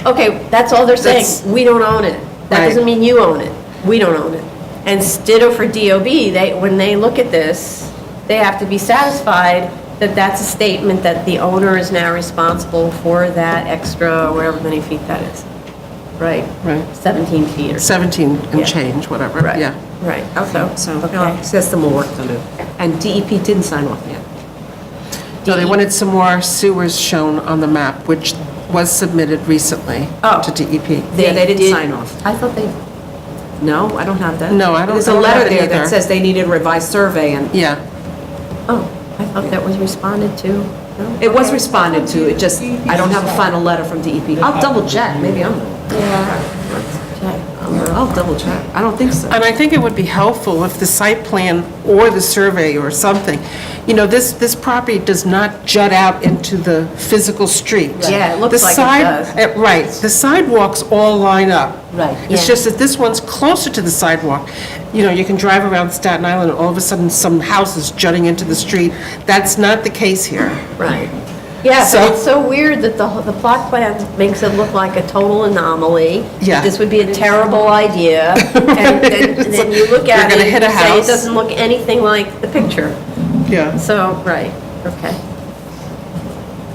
Okay, that's all they're saying, That's- we don't own it. That Right. doesn't mean you own it, we don't own it. And ditto for DOB, when they look at this, they have to be satisfied that that's a statement that the owner is now responsible for that extra, whatever many feet that is. Right? Right. 17 feet or something. 17 and Yeah. change, whatever, Right. yeah. Right, So, okay. there's some more work to do. And DEP didn't sign off yet. No, they wanted some more sewers shown on the map, which was submitted recently Oh. to DEP. They didn't sign off. I thought they, No, I don't have that. No, I don't- There's I a don't letter have it there either. that says they needed a revised survey, and Yeah, oh, I thought that was responded to. No? it was responded to, it just, I don't have a final letter from DEP. I'll double check, maybe I'm, I'll double check. I don't think so. and I think it would be helpful if the site plan or the survey or something, this property does not jut out into the physical street. Yeah, it looks The like it side- does. Right, the sidewalks all line up. Right, It's yeah. just that this one's closer to the sidewalk. You can drive around Staten Island and all of a sudden some houses jutting into the street. That's not the case here. Right. Yeah, so So- it's so weird that the plot plan makes it look like a total anomaly. Yeah. This would be a terrible idea. And then you look You're at gonna it hit a and say it house. doesn't look anything like the picture. Yeah. So, right, okay.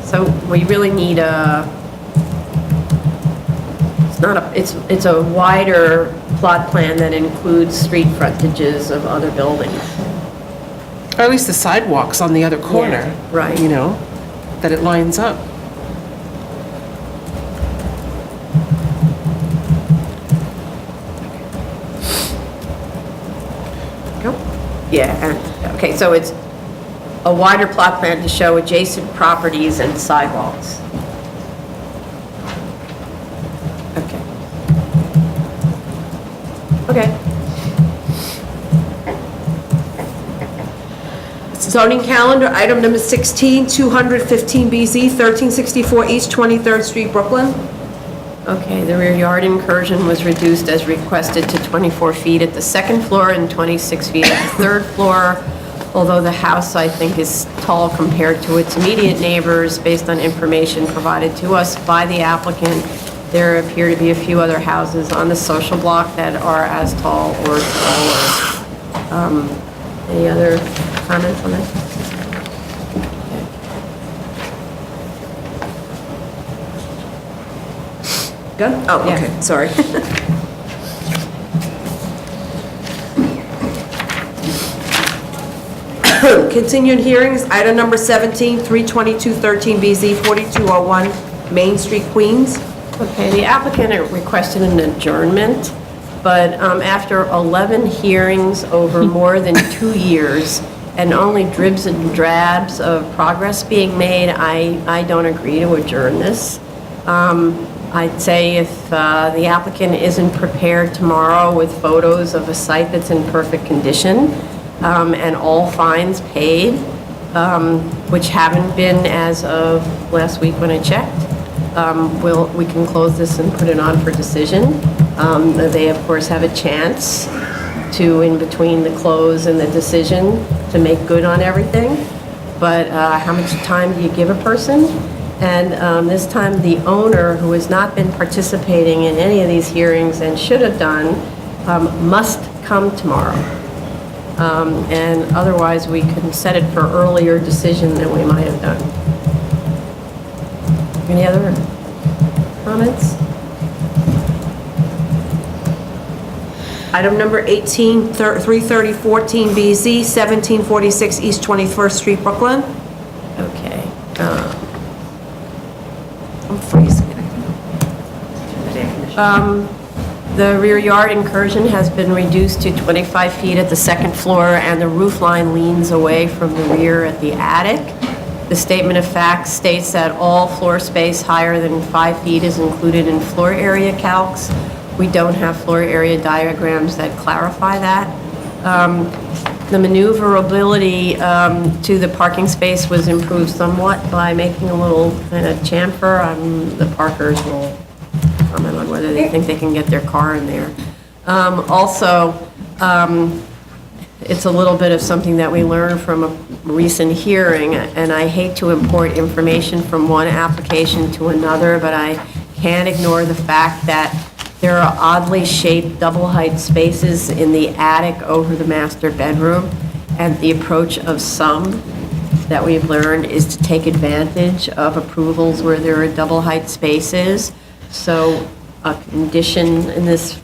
So we really need it's a wider plot plan that includes street frontages of other buildings. Or at least the sidewalks on the other corner. Yeah, right. That it lines up. Yeah, and, okay, so it's a wider plot plan to show adjacent properties and sidewalks. Okay. Okay. Zoning calendar, item number 16, 215 BZ, 1364 East 23rd Street, Brooklyn. Okay, the rear yard incursion was reduced as requested to 24 feet at the second floor and 26 feet at the third floor. Although the house, I think, is tall compared to its immediate neighbors, based on information provided to us by the applicant, there appear to be a few other houses on the social block that are as tall or taller. Any other comments on that? Good? Oh, Yeah. okay, sorry. Continued hearings, item number 17, 32213 BZ, 4201 Main Street, Queens. Okay, the applicant requested an adjournment, but after 11 hearings over more than 2 years, and only dribs and drabs of progress being made, I don't agree to adjourn this. I'd say if the applicant isn't prepared tomorrow with photos of a site that's in perfect condition, and all fines paid, which haven't been as of last week when I checked, we can close this and put it on for decision. They, of course, have a chance to, in between the close and the decision, to make good on everything. But how much time do you give a person? And this time, the owner, who has not been participating in any of these hearings and should have done, must come tomorrow. And otherwise, we can set it for earlier decision than we might have done. Any other comments? Item number 18, 33014 BZ, 1746 East 21st Street, Brooklyn. Okay. I'm freezing. The rear yard incursion has been reduced to 25 feet at the second floor, and the roof line leans away from the rear at the attic. The statement of facts states that all floor space higher than 5 feet is included in floor area calcs. We don't have floor area diagrams that clarify that. The maneuverability to the parking space was improved somewhat by making a little kind of chamfer. The parkers will comment on whether they think they can get their car in there. Also, it's a little bit of something that we learned from a recent hearing, and I hate to import information from one application to another, but I can't ignore the fact that there are oddly shaped double-height spaces in the attic over the master bedroom, and the approach of some that we've learned is to take advantage of approvals where there are double-height spaces. So a condition in this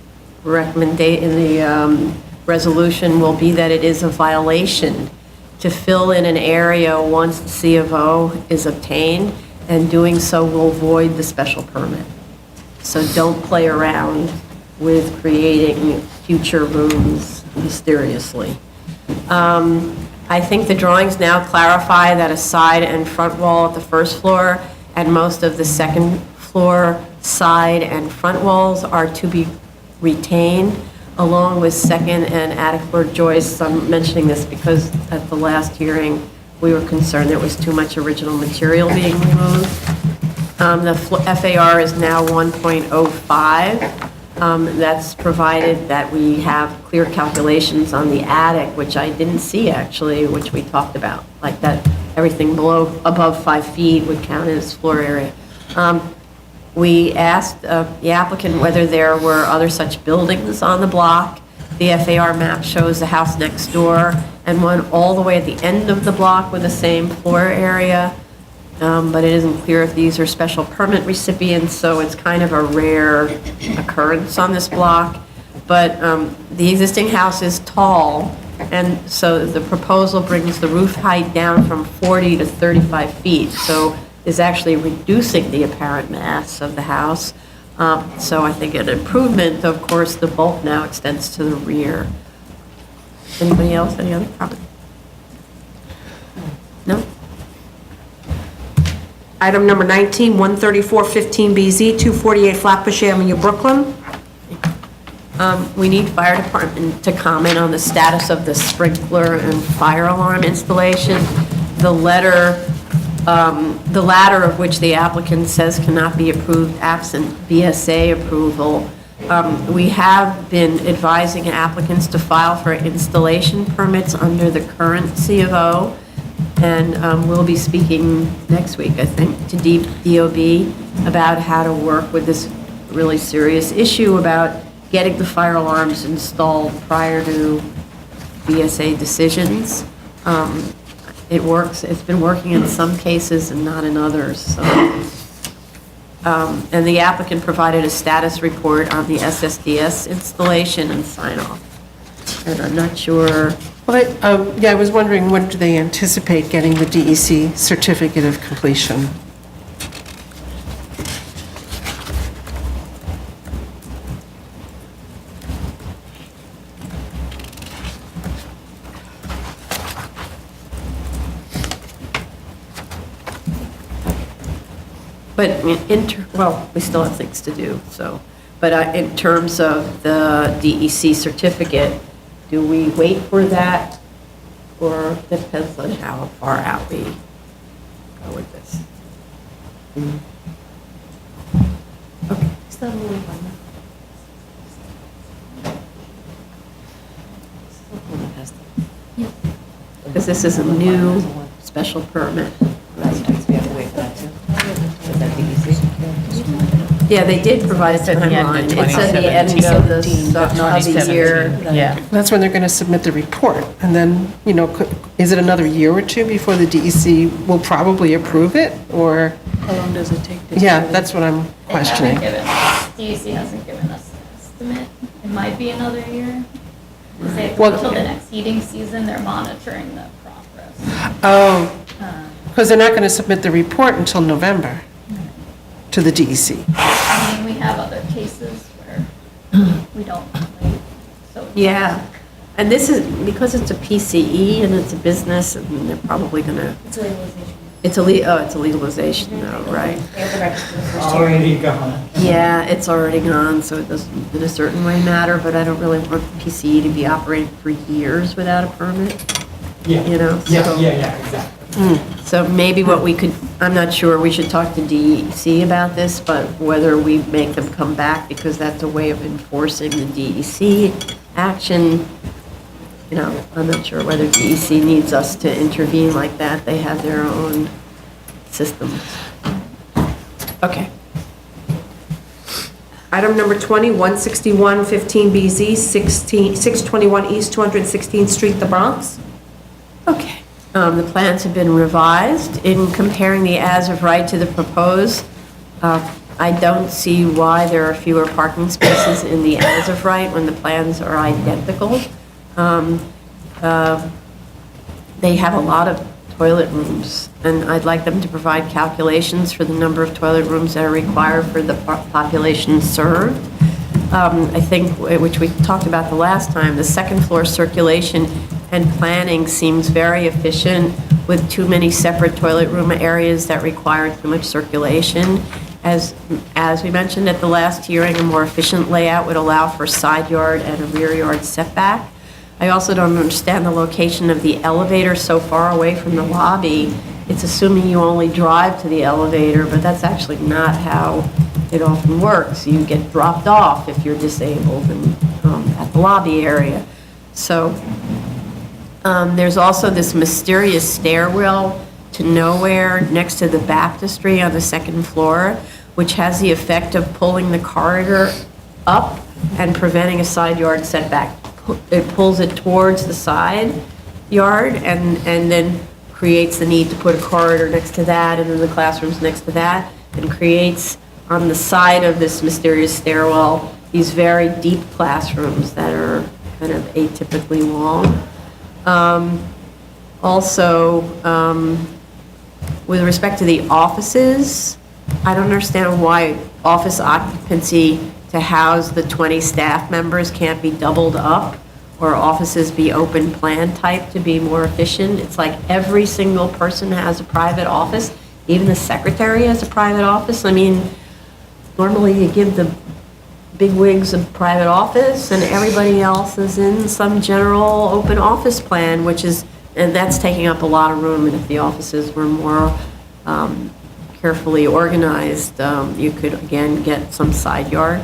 resolution will be that it is a violation to fill in an area once the C of O is obtained, and doing so will void the special permit. So don't play around with creating future rooms mysteriously. I think the drawings now clarify that a side and front wall at the first floor and most of the second floor side and front walls are to be retained, along with second and attic floor joists. I'm mentioning this because at the last hearing, we were concerned there was too much original material being removed. The FAR is now 1.05. That's provided that we have clear calculations on the attic, which I didn't see actually, which we talked about, like that everything above 5 feet would count as floor area. We asked the applicant whether there were other such buildings on the block. The FAR map shows the house next door and one all the way at the end of the block with the same floor area. But it isn't clear if these are special permit recipients, so it's kind of a rare occurrence on this block. But the existing house is tall, and so the proposal brings the roof height down from 40 to 35 feet, so is actually reducing the apparent mass of the house. So I think an improvement. Of course, the bulk now extends to the rear. Anybody else, any other comment? No? Item number 19, 13415 BZ, 248 Flatbush Avenue, Brooklyn. We need fire department to comment on the status of the sprinkler and fire alarm installation. The latter of which the applicant says cannot be approved absent BSA approval. We have been advising applicants to file for installation permits under the current C of O, and we'll be speaking next week, I think, to DOB about how to work with this really serious issue about getting the fire alarms installed prior to BSA decisions. It works. It's been working in some cases and not in others. So. And the applicant provided a status report on the SSDS installation and sign-off. And I'm not sure. Well, I was wondering, when do they anticipate getting the DEC certificate of completion? But well, we still have things to do, so. But in terms of the DEC certificate, do we wait for that? Or depends on how far out we go with this? Okay. Is that a little one? because this is a new special permit. Right, so we have to wait for that too. Is that DEC? Yeah, they did provide a It's at the end of timeline. It's at the end of the year. Yeah. That's when they're going to submit the report. And then, is it another year or two before the DEC will probably approve it? Or, How long does it take? yeah, that's what I'm They questioning. haven't given, DEC hasn't given us an estimate. It might be another year. 'Cause they have Well- until the next heating season, they're monitoring the progress. Oh, because they're not going to submit the report until November to the DEC. I mean, we have other cases where we don't wait, so. Yeah, and this is, because it's a PCE and it's a business, and they're probably gonna, It's a legalization. it's a legalization though, right? They have to register for all. Already gone. Yeah, it's already gone, so it doesn't in a certain way matter, but I don't really want the PCE to be operating for years without a permit, Yeah. you know? Yeah, so- yeah, exactly. So maybe what we could, I'm not sure, we should talk to DEC about this, but whether we make them come back, because that's a way of enforcing the DEC action. I'm not sure whether DEC needs us to intervene like that. They have their own systems. Okay. Item number 20, 161 15BZ, 621 East 216th Street, the Bronx. Okay. The plans have been revised. In comparing the as-of-right to the proposed, I don't see why there are fewer parking spaces in the as-of-right when the plans are identical. They have a lot of toilet rooms, and I'd like them to provide calculations for the number of toilet rooms that are required for the population served. I think, which we talked about the last time, the second floor circulation and planning seems very efficient with too many separate toilet room areas that require too much circulation. As we mentioned at the last hearing, a more efficient layout would allow for side yard and a rear yard setback. I also don't understand the location of the elevator so far away from the lobby. It's assuming you only drive to the elevator, but that's actually not how it often works. You get dropped off if you're disabled and at the lobby area. So there's also this mysterious stairwell to nowhere next to the baptistry on the second floor, which has the effect of pulling the corridor up and preventing a side yard setback. It pulls it towards the side yard and then creates the need to put a corridor next to that and then the classrooms next to that, and creates on the side of this mysterious stairwell these very deep classrooms that are kind of atypically long. Also, with respect to the offices, I don't understand why office occupancy to house the 20 staff members can't be doubled up, or offices be open plan type to be more efficient. It's like every single person has a private office, even the secretary has a private office. I mean, normally you give the bigwigs a private office and everybody else is in some general open office plan, and that's taking up a lot of room, and if the offices were more carefully organized, you could, again, get some side yard.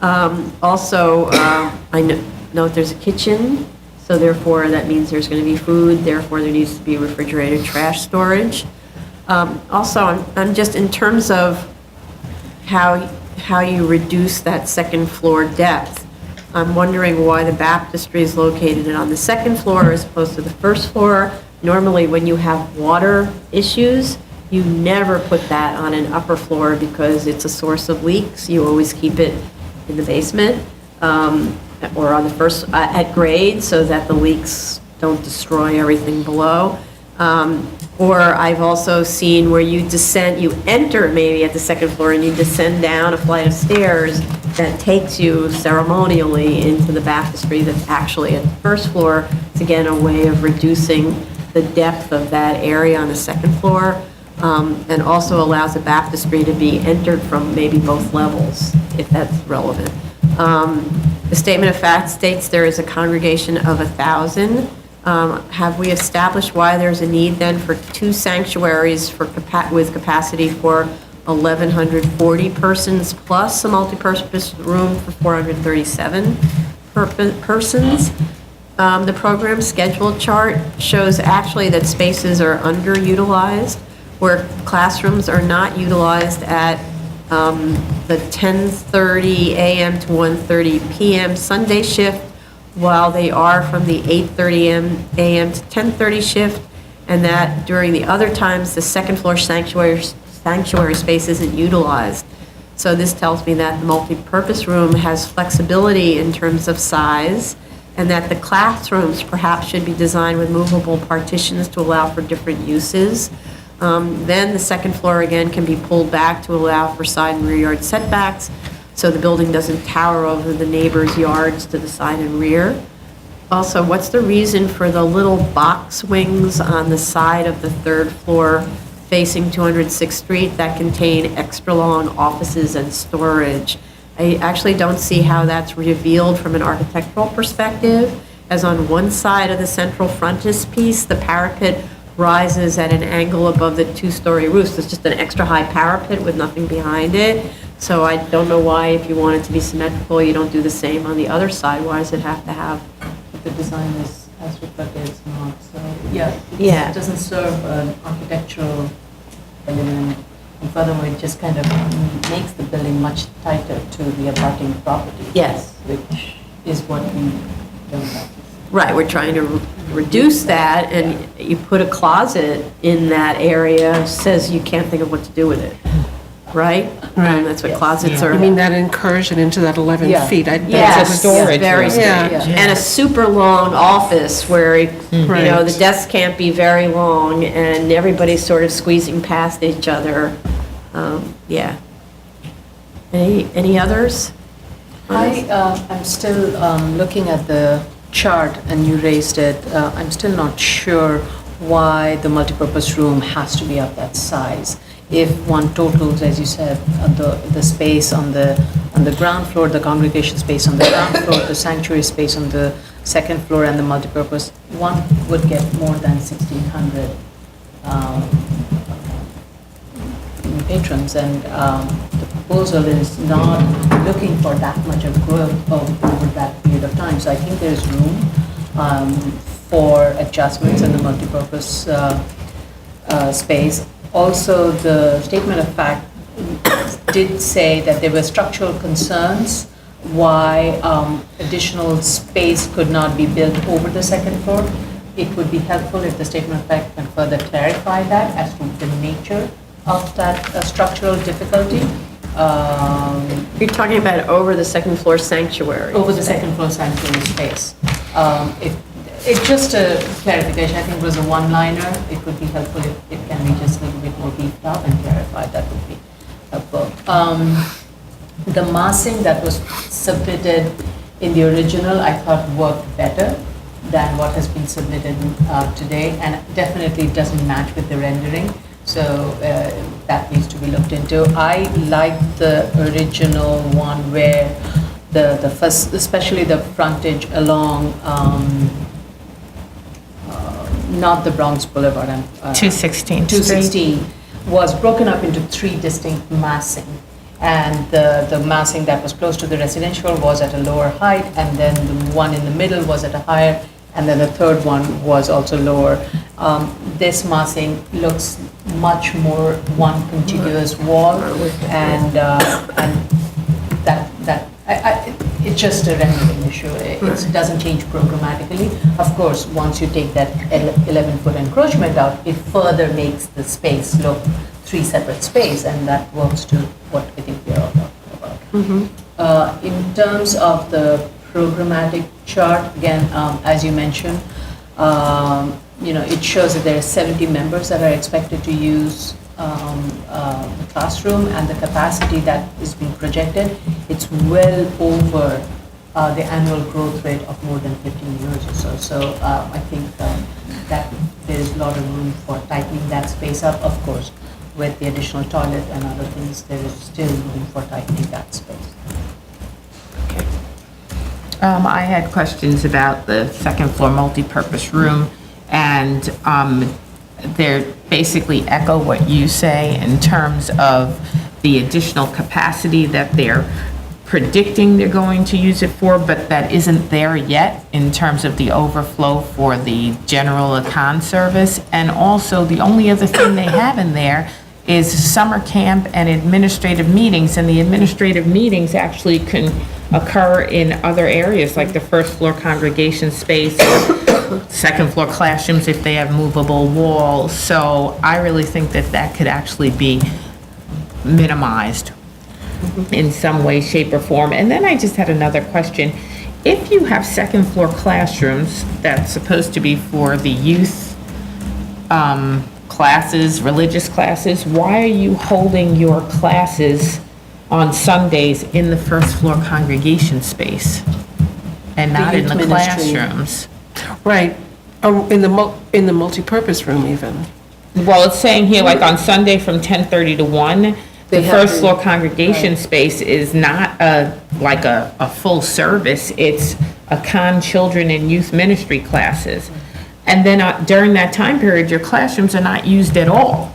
Also, I note there's a kitchen, so therefore that means there's going to be food, therefore there needs to be refrigerated trash storage. Also, I'm just in terms of how you reduce that second floor depth. I'm wondering why the baptistry is located on the second floor as opposed to the first floor. Normally, when you have water issues, you never put that on an upper floor because it's a source of leaks. You always keep it in the basement or on the first, at grade, so that the leaks don't destroy everything below. Or I've also seen where you enter maybe at the second floor and you descend down a flight of stairs that takes you ceremonially into the baptistry that's actually at the first floor. It's again a way of reducing the depth of that area on the second floor, and also allows the baptistry to be entered from maybe both levels, if that's relevant. The statement of fact states there is a congregation of 1,000. Have we established why there's a need then for 2 sanctuaries with capacity for 1,140 persons plus a multipurpose room for 437 persons? The program schedule chart shows actually that spaces are underutilized, where classrooms are not utilized at the 10:30 a.m. to 1:30 p.m. Sunday shift, while they are from the 8:30 a.m. to 10:30 shift, and that during the other times, the second floor sanctuary space isn't utilized. So this tells me that the multipurpose room has flexibility in terms of size, and that the classrooms perhaps should be designed with movable partitions to allow for different uses. Then the second floor again can be pulled back to allow for side and rear yard setbacks, so the building doesn't tower over the neighbors' yards to the side and rear. Also, what's the reason for the little box wings on the side of the third floor facing 206th Street that contain extra long offices and storage? I actually don't see how that's revealed from an architectural perspective, as on one side of the central frontispiece, the parapet rises at an angle above the two-story roof. So it's just an extra high parapet with nothing behind it. So I don't know why, if you want it to be symmetrical, you don't do the same on the other side. Why does it have to have? The design is as reflected, it's not, so, yeah. Yeah. It doesn't serve an architectural element, and furthermore, it just kind of makes the building much tighter to the abutting property. Yes. Which is what we don't have. Right, we're trying to reduce that, and you put a closet in that area, says you can't think of what to do with it, right? And that's what closets are. I mean, that incursion into that 11 Yeah. feet. Yes, storage very room. strange. Yeah. And a super long office where, you know, Right. the desks can't be very long, and everybody's sort of squeezing past each other. Yeah. Any others? I'm still looking at the chart, and you raised it. I'm still not sure why the multipurpose room has to be of that size. If one totals, as you said, the space on the ground floor, the congregation space on the ground floor, the sanctuary space on the second floor, and the multipurpose, one would get more than 1,600 patrons, and the proposal is not looking for that much of growth over that period of time. So I think there's room for adjustments in the multipurpose space. Also, the statement of fact did say that there were structural concerns why additional space could not be built over the second floor. It would be helpful if the statement of fact can further clarify that as to the nature of that structural difficulty. You're talking about over the second floor sanctuary. Over the second floor sanctuary space. It's just a clarification. I think it was a one-liner. It would be helpful if it can be just a little bit more beefed up and clarified. That would be helpful. The massing that was submitted in the original, I thought worked better than what has been submitted today, and definitely doesn't match with the rendering. So that needs to be looked into. I like the original one where the first, especially the frontage along, not the Bronx Boulevard, 216th Street. 216, was broken up into three distinct massing. And the massing that was close to the residential was at a lower height, and then the one in the middle was at a higher, and then the third one was also lower. This massing looks much more one contiguous wall, and it's just a rendering issue. It doesn't change programmatically. Of course, once you take that 11-foot encroachment out, it further makes the space look three separate space, and that works to what I think we are all talking about. In terms of the programmatic chart, again, as you mentioned, it shows that there are 70 members that are expected to use the classroom, and the capacity that is being projected, it's well over the annual growth rate of more than 15 years or so. So I think that there is a lot of room for tightening that space up. Of course, with the additional toilet and other things, there is still room for tightening that space. I had questions about the second floor multipurpose room, and they're basically echo what you say in terms of the additional capacity that they're predicting they're going to use it for, but that isn't there yet in terms of the overflow for the general econ service. And also, the only other thing they have in there is summer camp and administrative meetings, and the administrative meetings actually can occur in other areas, like the first floor congregation space, or second floor classrooms if they have movable walls. So I really think that that could actually be minimized in some way, shape, or form. And then I just had another question. If you have second floor classrooms that's supposed to be for the youth classes, religious classes, why are you holding your classes on Sundays in the first floor congregation space and not in the youth ministry. classrooms? Right, in the multipurpose room even. Well, it's saying here, like on Sunday from 10:30 to 1, the first floor congregation space is not like a full service. It's a children and youth ministry classes. And then during that time period, your classrooms are not used at all.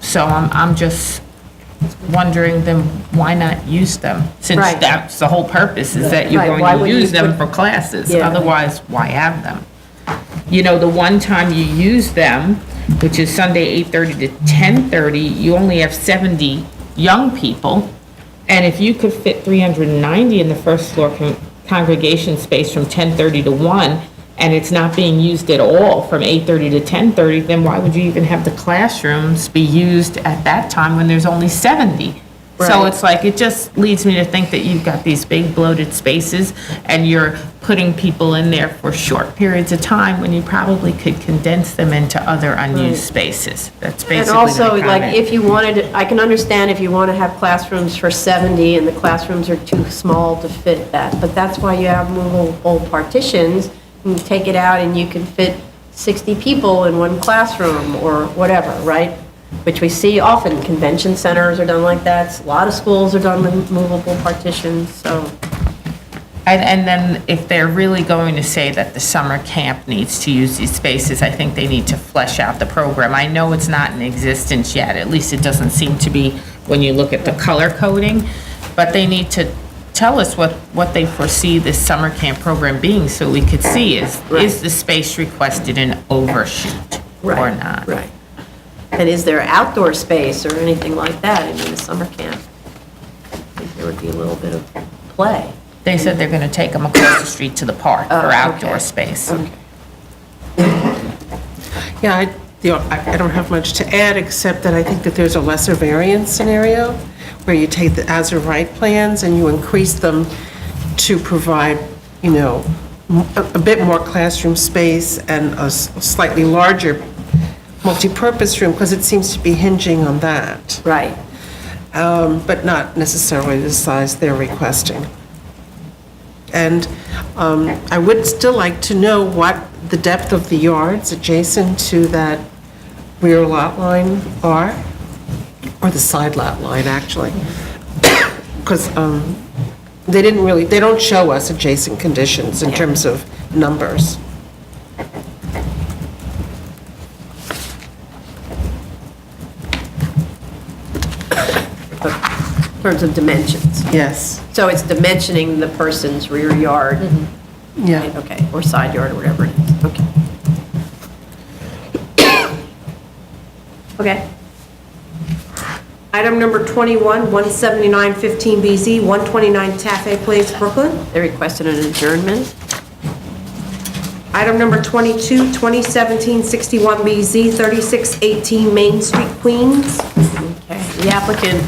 So I'm just wondering then why not use them? Since Right. that's the whole purpose, is that you're Right, why going to would you use them put- for classes. Yeah. Otherwise, why have them? You know, the one time you use them, which is Sunday 8:30 to 10:30, you only have 70 young people. And if you could fit 390 in the first floor congregation space from 10:30 to 1, and it's not being used at all from 8:30 to 10:30, then why would you even have the classrooms be used at that time when there's only 70? So Right. it's like, it just leads me to think that you've got these big bloated spaces and you're putting people in there for short periods of time when you probably could condense them into other unused spaces. That's And basically also, my like, comment. if you wanted, I can understand if you want to have classrooms for 70 and the classrooms are too small to fit that, but that's why you have movable partitions. You can take it out and you can fit 60 people in one classroom or whatever, right? Which we see often, convention centers are done like that, a lot of schools are done with movable partitions, so. And then if they're really going to say that the summer camp needs to use these spaces, I think they need to flesh out the program. I know it's not in existence yet, at least it doesn't seem to be when you look at the color coding, but they need to tell us what they foresee this summer camp program being, so we could see is the space requested an overshoot or not? Right. And is there outdoor space or anything like that in the summer camp? I think there would be a little bit of play. They said they're gonna take them across the street to the park for outdoor space. Yeah, I don't have much to add, except that I think that there's a lesser variance scenario where you take the as-of-right plans and you increase them to provide, you know, a bit more classroom space and a slightly larger multipurpose room, because it seems to be hinging on that, Right. but not necessarily the size they're requesting. And I would still like to know what the depth of the yards adjacent to that rear lot line are, or the side lot line, actually. Because they don't show us adjacent conditions in terms of numbers. In terms of dimensions. Yes, So it's dimensioning the person's rear yard, yeah. right, okay, or side yard, or whatever it is, okay. Okay. Item number 21, 17915BZ, 129 Taffet Place, Brooklyn. They requested an adjournment. Item number 22, 2017-61BZ, 3618 Main Street, Queens. Okay. The applicant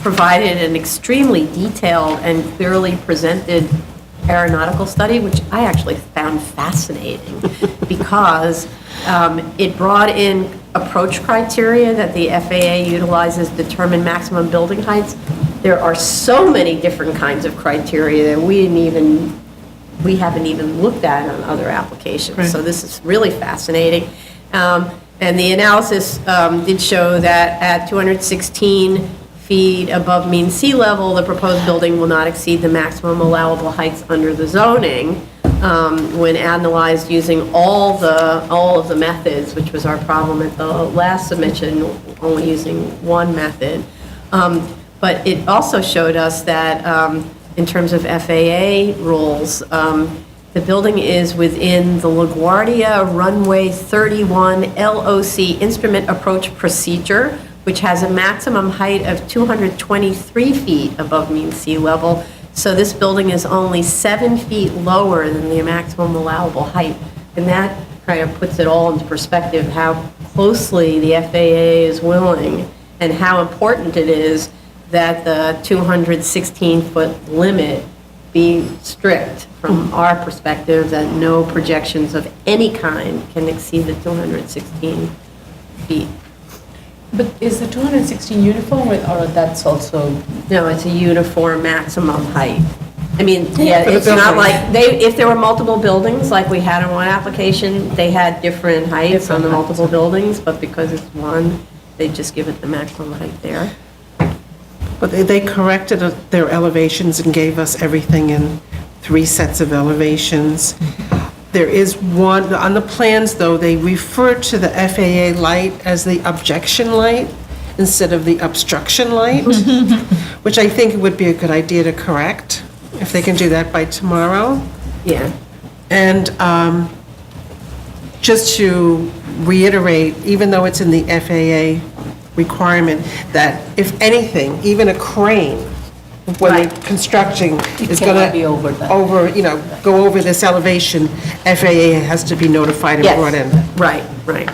provided an extremely detailed and clearly presented aeronautical study, which I actually found fascinating because it brought in approach criteria that the FAA utilizes to determine maximum building heights. There are so many different kinds of criteria that we haven't even looked at on other applications. So this is really fascinating. And the analysis did show that at 216 feet above mean sea level, the proposed building will not exceed the maximum allowable heights under the zoning when analyzed using all of the methods, which was our problem at the last submission, only using one method. But it also showed us that in terms of FAA rules, the building is within the LaGuardia Runway 31 LOC Instrument Approach Procedure, which has a maximum height of 223 feet above mean sea level. So this building is only 7 feet lower than the maximum allowable height. And that kind of puts it all into perspective, how closely the FAA is willing and how important it is that the 216-foot limit be strict from our perspective, that no projections of any kind can exceed the 216 feet. But is the 216 uniform or that's also? No, it's a uniform maximum height. I mean, yeah, For the it's not buildings. like, if there were multiple buildings, like we had in one application, they had different heights on the multiple buildings, but because it's one, they just give it the maximum height there. But they corrected their elevations and gave us everything in 3 sets of elevations. There is one, on the plans, though, they refer to the FAA light as the objection light instead of the obstruction light, which I think would be a good idea to correct, if they can do that by tomorrow. Yeah. And just to reiterate, even though it's in the FAA requirement, that if anything, even a crane, when they're constructing, is going cannot be over to, that. go over this elevation, FAA has to be notified and Yes. brought in. Right, right.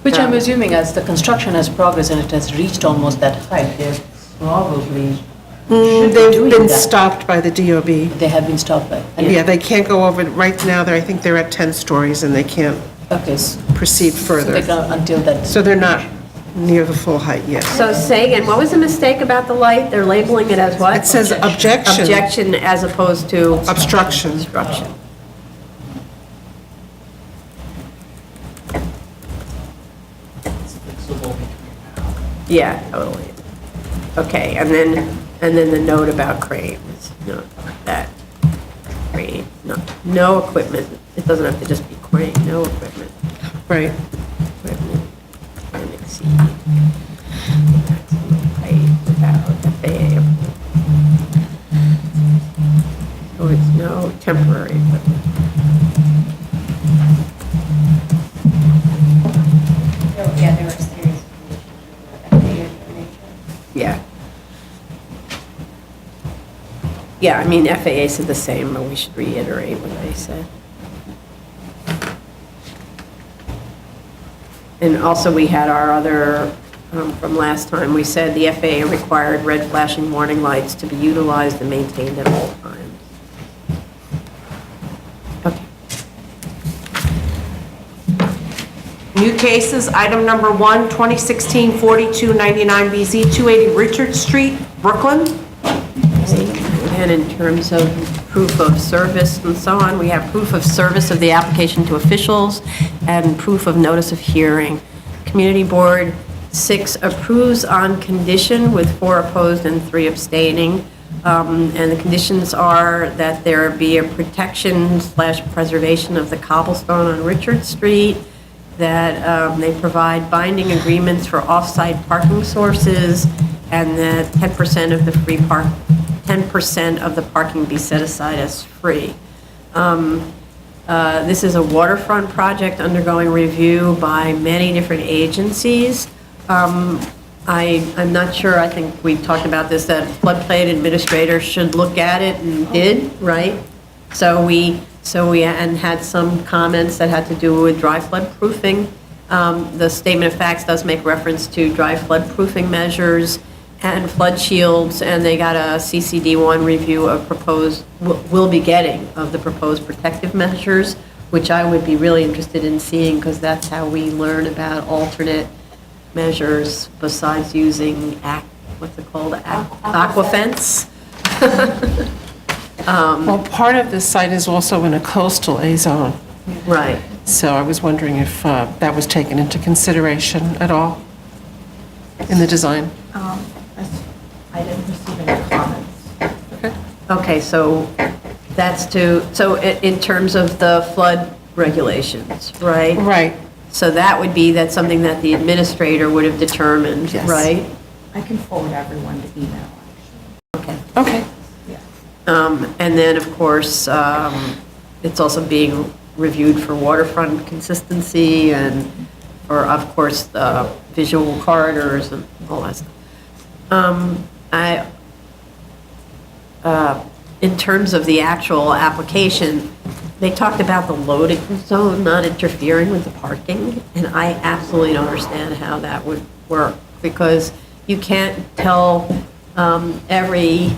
Which I'm assuming as the construction has progressed and it has reached almost that height, they're probably should be They've doing been that. stopped by the DOB. They have been stopped by. Yeah, they can't go over, right now, I think they're at 10 stories and they can't Okay, proceed so they further. can, until that. So they're not near the full height yet. So say again, what was the mistake about the light? They're labeling it as what? It says objection. Objection as opposed to Obstruction. obstruction. It's fixable between now. Yeah, totally. Okay, and then the note about cranes, no, that, crane, no equipment. It doesn't have to just be crane, no equipment. Right. Equipment can exceed maximum height without FAA approval. So it's no temporary equipment. Yeah, there were serious conditions. Yeah. Yeah, I mean, FAA said the same, but we should reiterate what they said. And also, we had our other, from last time, we said the FAA required red flashing warning lights to be utilized and maintained at all times. Okay. New cases, item number 1, 2016-4299BZ, 280 Richard Street, Brooklyn. And in terms of proof of service and so on, we have proof of service of the application to officials and proof of notice of hearing. Community Board 6 approves on condition with 4 opposed and 3 abstaining. And the conditions are that there be a protection/preservation of the cobblestone on Richard Street, that they provide binding agreements for off-site parking sources, and that 10% of the 10% of the parking be set aside as free. This is a waterfront project undergoing review by many different agencies. I'm not sure, I think we talked about this, that floodplain administrator should look at it and did, right? So we and had some comments that had to do with dry flood proofing. The statement of facts does make reference to dry flood proofing measures and flood shields, and they got a CCD1 review of will be getting of the proposed protective measures, which I would be really interested in seeing, because that's how we learn about alternate measures besides using, what's it called, aquafence? Well, part of this site is also in a coastal A zone, Right. so I was wondering if that was taken into consideration at all in the design. I didn't receive any comments. Okay, so that's so in terms of the flood regulations, right? Right. So that would be, that's something that the administrator would have determined, Yes. right? I can forward everyone the email, actually. Okay. And then, of course, it's also being reviewed for waterfront consistency and, or of course, visual corridors and all that stuff. In terms of the actual application, they talked about the loading zone not interfering with the parking, and I absolutely don't understand how that would work, because you can't tell every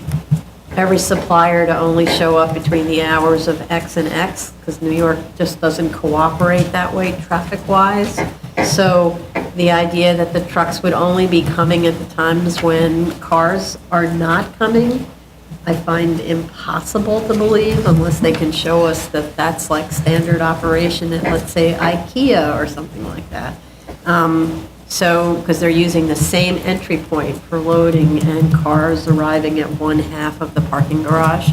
supplier to only show up between the hours of X and X, because New York just doesn't cooperate that way traffic-wise. So the idea that the trucks would only be coming at the times when cars are not coming, I find impossible to believe unless they can show us that that's like standard operation at, let's say, IKEA or something like that. So, because they're using the same entry point for loading and cars arriving at one half of the parking garage.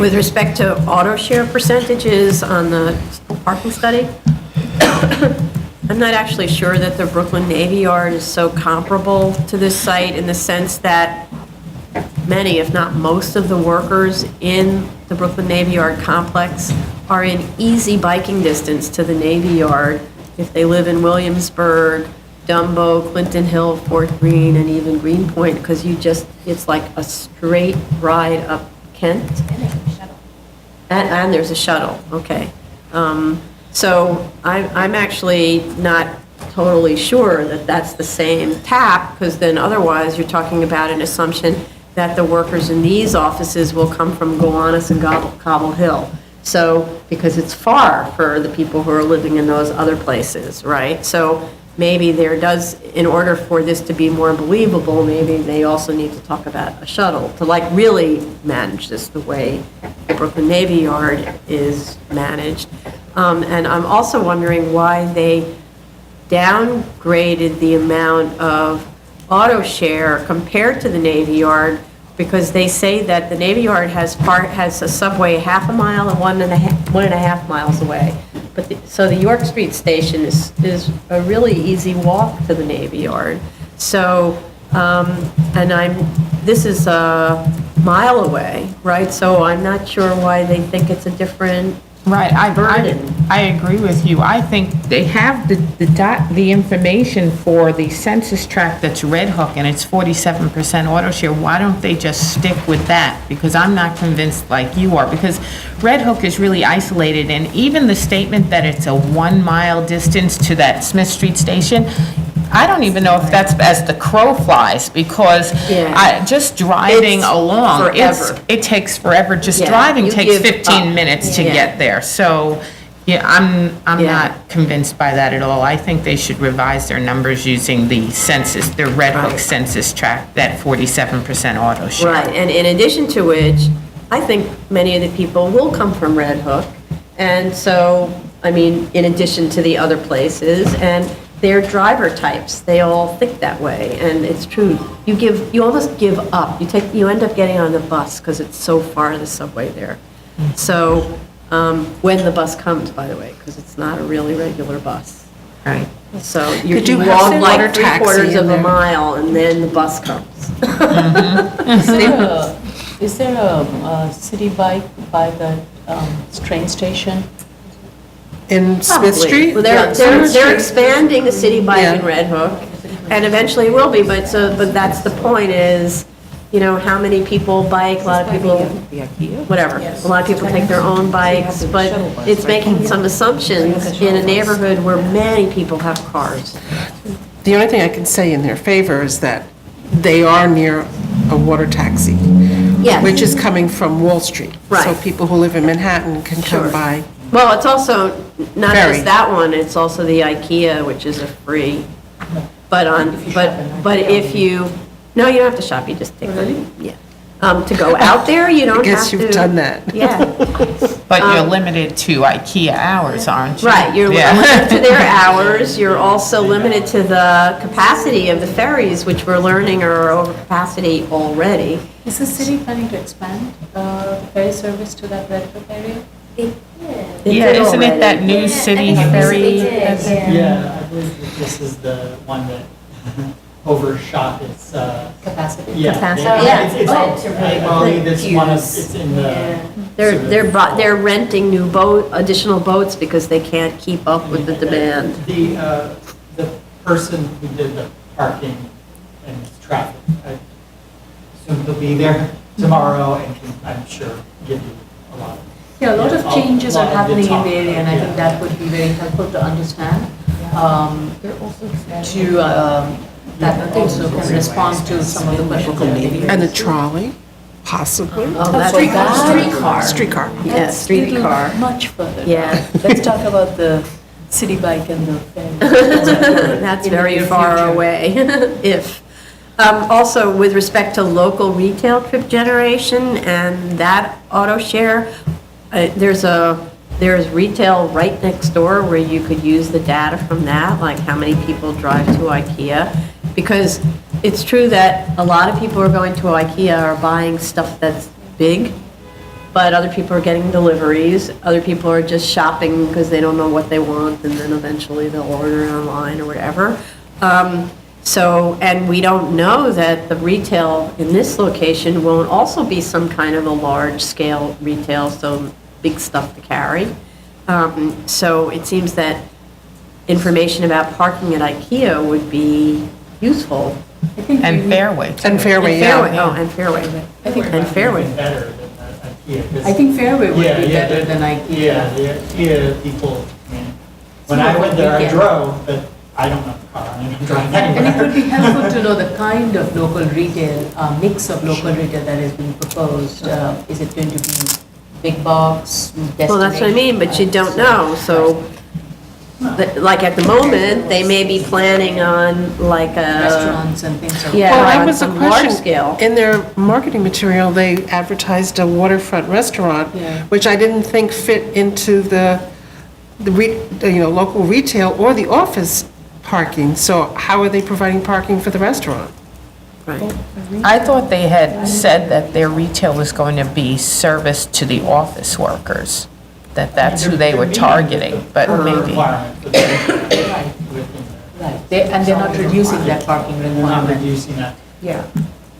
With respect to auto share percentages on the parking study, I'm not actually sure that the Brooklyn Navy Yard is so comparable to this site in the sense that many, if not most, of the workers in the Brooklyn Navy Yard complex are in easy biking distance to the Navy Yard if they live in Williamsburg, Dumbo, Clinton Hill, Fort Greene, and even Greenpoint, because it's like a straight ride up Kent. And there's a shuttle, okay. So I'm actually not totally sure that that's the same tap, because then otherwise you're talking about an assumption that the workers in these offices will come from Gowanus and Cobble Hill. So, because it's far for the people who are living in those other places, right? So maybe there does, in order for this to be more believable, maybe they also need to talk about a shuttle to like really manage this the way the Brooklyn Navy Yard is managed. And I'm also wondering why they downgraded the amount of auto share compared to the Navy Yard, because they say that the Navy Yard has a subway half a mile and 1.5 miles away. But so the York Street station is a really easy walk to the Navy Yard. So, this is a mile away, right? So I'm not sure why they think it's a different Right, burden. I agree with you. I think they have the information for the census tract that's Red Hook, and it's 47% auto share. Why don't they just stick with that? Because I'm not convinced like you are, because Red Hook is really isolated, and even the statement that it's a 1 mile distance to that Smith Street station, I don't even know if that's as the crow flies, because just driving It's along, forever. it takes forever. Just Yeah, driving you takes give 15 up. minutes to Yeah. get there. So, yeah, I'm Yeah. not convinced by that at all. I think they should revise their numbers using the census, their Red Hook Right. census tract, that 47% auto share. Right, and in addition to which, I think many of the people will come from Red Hook. And so, I mean, in addition to the other places, and their driver types, they all think that way, and it's true. You almost give up. You end up getting on the bus because it's so far, the subway there. So, when the bus comes, by the way, because it's not a really regular bus. Right. So Could you you have walk some like water taxi 3/4 of in a there? mile, and then the bus comes. Is there a city bike by the train station? In Smith Probably. Street? Well, Yeah, they're Smith Street. expanding the city bike in Yeah. Red Hook, and eventually will be, but that's the point is, how many people bike, a lot of people, whatever. A lot of people take their own bikes, but it's making some assumptions in a neighborhood where many people have cars. The only thing I can say in their favor is that they are near a water taxi, Yes. which is coming from Wall Street. So Right. people who live in Manhattan can Sure. come by. Well, it's also, not Ferry. just that one, it's also the IKEA, which is a free, but if you, no, you don't have to shop, you just take the, yeah. To go out there, you don't have to. I guess you've done that. Yeah. But you're limited to IKEA hours, aren't you? Right, you're Yeah. limited to their hours, you're also limited to the capacity of the ferries, which we're learning are over capacity already. Is the city planning to expand the ferry service to that Red Hook area? It Yeah, did isn't it already. that new city ferry? Yeah, I believe that this is the one that overshot its, Capacity. yeah. Capacity. I believe it's one of, it's in the. They're renting new additional boats because they can't keep up with the demand. The person who did the parking and traffic, I assume he'll be there tomorrow and can, I'm sure, give you a lot of. Yeah, a lot of changes are lot of happening in talk, the area, and I think yeah. that would be very helpful to understand. That also can respond to some of the questions that maybe. And a trolley, possibly. Oh, that's Streetcar. Streetcar. Yeah, streetcar. Much further. Yeah. Let's talk about the city bike and the thing. That's In the very near far future. away, if. Also, with respect to local retail trip generation and that auto share, there's retail right next door where you could use the data from that, like how many people drive to IKEA. Because it's true that a lot of people who are going to IKEA are buying stuff that's big, but other people are getting deliveries, other people are just shopping because they don't know what they want, and then eventually they'll order it online or whatever. And we don't know that the retail in this location won't also be some kind of a large-scale retail, so big stuff to carry. So it seems that information about parking at IKEA would be useful. And Fairway, too. And Fairway, And yeah. Fairway, oh, and Fairway. I think, And Fairway. Better than the IKEA. 'cause- I think Fairway would Yeah, be yeah, better than IKEA. Yeah, the IKEA people, I mean, when I went there, I Yeah. drove, but I don't have a car, I don't drive And it would anywhere. be helpful to know the kind of local retail, mix of local retail that is being proposed. Is it going to be big box, destination? Well, that's what I mean, but you don't know, so, like at the moment, they may be planning on like a. Restaurants and things like that. Yeah. Well, that on was a some large question. scale. In their marketing material, they advertised a waterfront restaurant, Yeah. which I didn't think fit into the local retail or the office parking. So how are they providing parking for the restaurant? Right. I thought they had said that their retail was going to be service to the office workers, that that's who they were targeting, but maybe. Requirement for the Right, within the. right. And they're not reducing that parking And they're not requirement. reducing that. Yeah.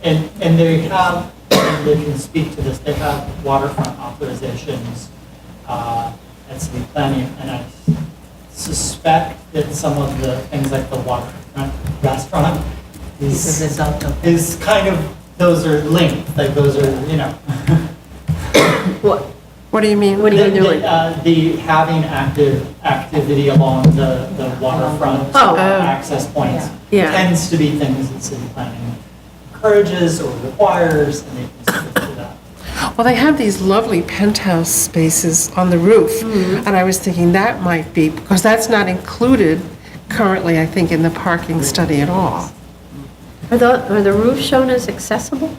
And they have, and they can speak to this, they have waterfront authorizations at city planning, and I suspect that some of the things like the waterfront restaurant It's a result of. is kind of, those are linked, like those are, you know. What, What do you mean? what are you doing? The having activity along the waterfront Oh. access points Yeah. tends to be things that city planning encourages or requires, and they can speak to that. Well, they have these lovely penthouse spaces on the roof, and I was thinking that might be, because that's not included currently, I think, in the parking study at all. Are the roofs shown as accessible?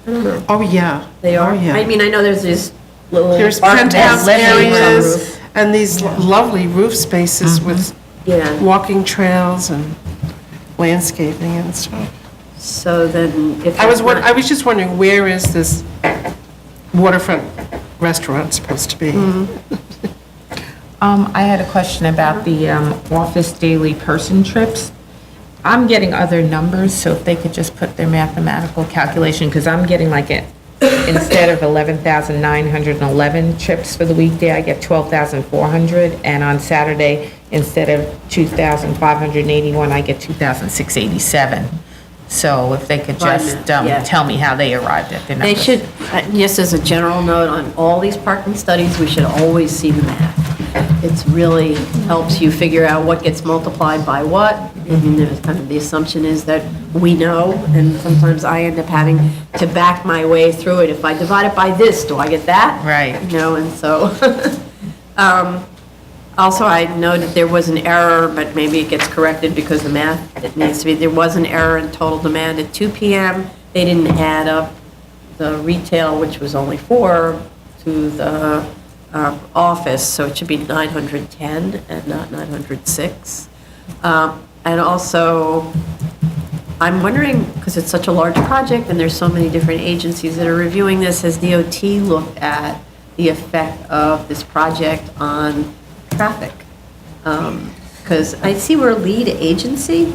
I don't know. Oh, yeah. They are? Oh, yeah. I mean, I know there's these little. There's apartments penthouse living on the areas roof. and these lovely roof spaces with Yeah, walking trails and landscaping and stuff. so then if I was, that's not- I was just wondering, where is this waterfront restaurant supposed to be? I had a question about the office daily person trips. I'm getting other numbers, so if they could just put their mathematical calculation, because I'm getting like it, instead of 11,911 trips for the weekday, I get 12,400, and on Saturday, instead of 2,581, I get 2,687. So if they could just Yeah. tell me how they arrived at their They numbers. should, just as a general note, on all these parking studies, we should always see the math. It's really helps you figure out what gets multiplied by what, and there's kind of the assumption is that we know, and sometimes I end up having to back my way through it. If I divide it by this, do I get that? Right. You know, and so, also, I noted there was an error, but maybe it gets corrected because the math, it needs to be, there was an error in total demand at 2 PM. They didn't add up the retail, which was only 4, to the office, so it should be 910 and not 906. And also, I'm wondering, because it's such a large project and there's so many different agencies that are reviewing this, has DOT looked at the effect of this project on traffic? Because I see we're lead agency,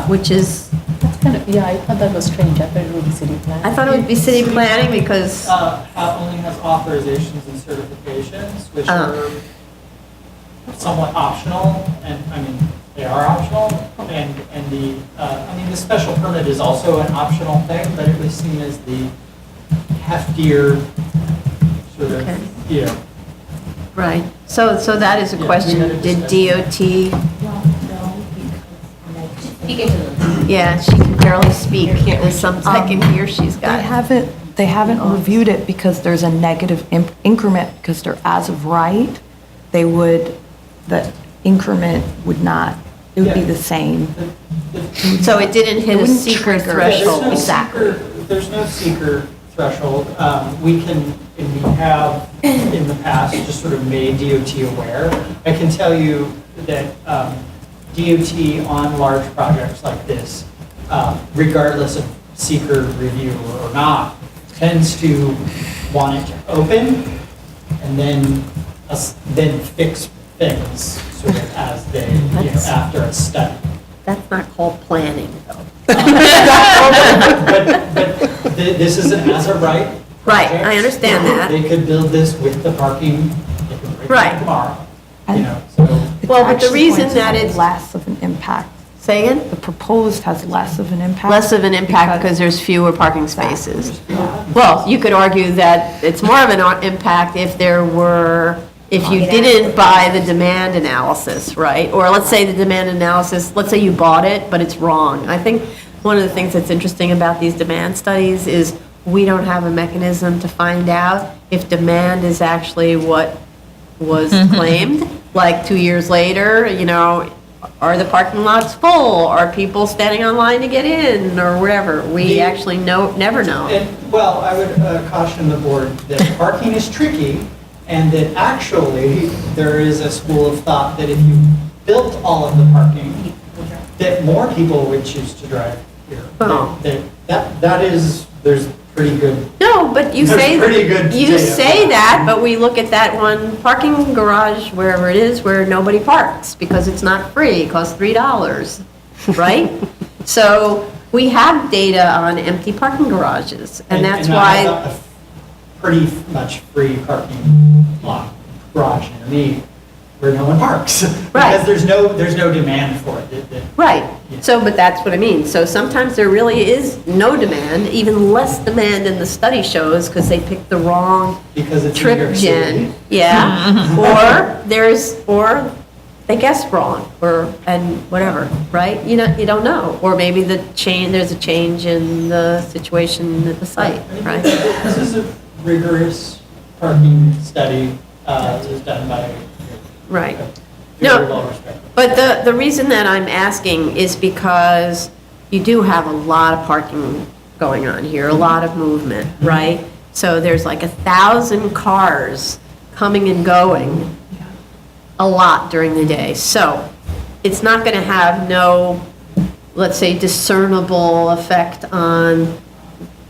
which is, That's kind of, yeah, I thought that was strange. I thought it would be city plan. I thought it would be city planning because, Only has authorizations and certifications, which are somewhat optional, and, I mean, they are optional, and the special permit is also an optional thing, but it was seen as the heftier sort Okay. of, you know. right. So that is a Yeah, question. we had a Did discussion. DOT, Speaking to the. yeah, she can barely speak. There's some, I can hear she's got. They haven't reviewed it because there's a negative increment, because they're as of right, the increment would not, it would be the same. So it didn't hit a wouldn't secret trigger it. threshold. There's no Exactly. There's no seeker threshold. We can, and we have in the past just sort of made DOT aware. I can tell you that DOT on large projects like this, regardless of seeker review or not, tends to want it to open and then fix things sort of as they, after a study. That's not called planning, though. But this is an as of right. Right, project. I understand that. They could build this with the parking, they could break Right. it tomorrow, you know, so. It's Well, but the actually reason going to that have it's- less of an impact. Say again? The proposed has less of an impact. Less of an impact because there's fewer parking spaces. Well, you could argue that it's more of an impact if you didn't buy the demand analysis, right? Or let's say the demand analysis, let's say you bought it, but it's wrong. I think one of the things that's interesting about these demand studies is we don't have a mechanism to find out if demand is actually what was claimed. Like 2 years later, are the parking lots full? Are people standing online to get in or whatever? We actually never know. And, well, I would caution the board that parking is tricky, and that actually, there is a school of thought that if you built all of the parking, that more people would choose to drive here. Oh. There's pretty good, No, but you That's say, pretty good you data. say that, but we look at that one parking garage, wherever it is, where nobody parks, because it's not free, it costs $3, right? So we have data on empty parking garages, and that's I why, have a pretty much free parking lot, garage near me, where no one parks. Right. Because there's no demand for it. right. So, but that's what I mean. So sometimes there really is no demand, even less demand than the study shows, because they picked the wrong Because it's in New York trip City. gen, yeah, or they guessed wrong, and whatever, right? You don't know, or maybe there's a change in the situation at the site, I mean, right? This is a rigorous parking study, it was done by Right. very No. well respected. But the reason that I'm asking is because you do have a lot of parking going on here, a lot of movement, right? So there's like 1,000 cars coming and going a lot during the day. So it's not going to have no, let's say, discernible effect on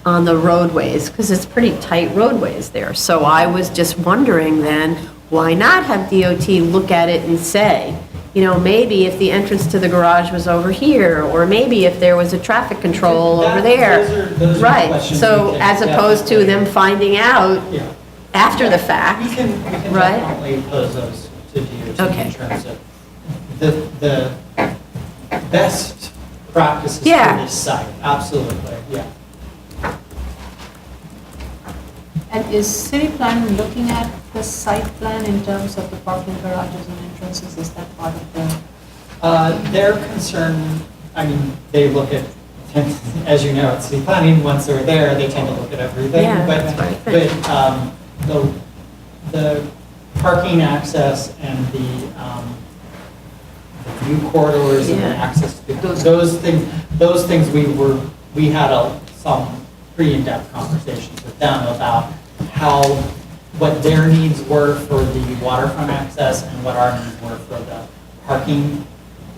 the roadways, because it's pretty tight roadways there. So I was just wondering then, why not have DOT look at it and say, maybe if the entrance to the garage was over here, or maybe if there was a traffic control over there. Those are Right, questions so we can as opposed to them definitely- finding out Yeah. after the We fact. can Right. definitely pose those to DOT Okay. in terms of the best practices Yeah. for this site, absolutely, yeah. And is city planning looking at the site plan in terms of the parking garages and entrances? Is that part of the? Their concern, they look at, as you know, at city planning, once they're there, they tend to look at everything. Yeah, But- that's what I think. But the parking access and the view corridors and the Yeah. access, those things we had some pretty in-depth conversations with them about what their needs were for the waterfront access and what our needs were for the parking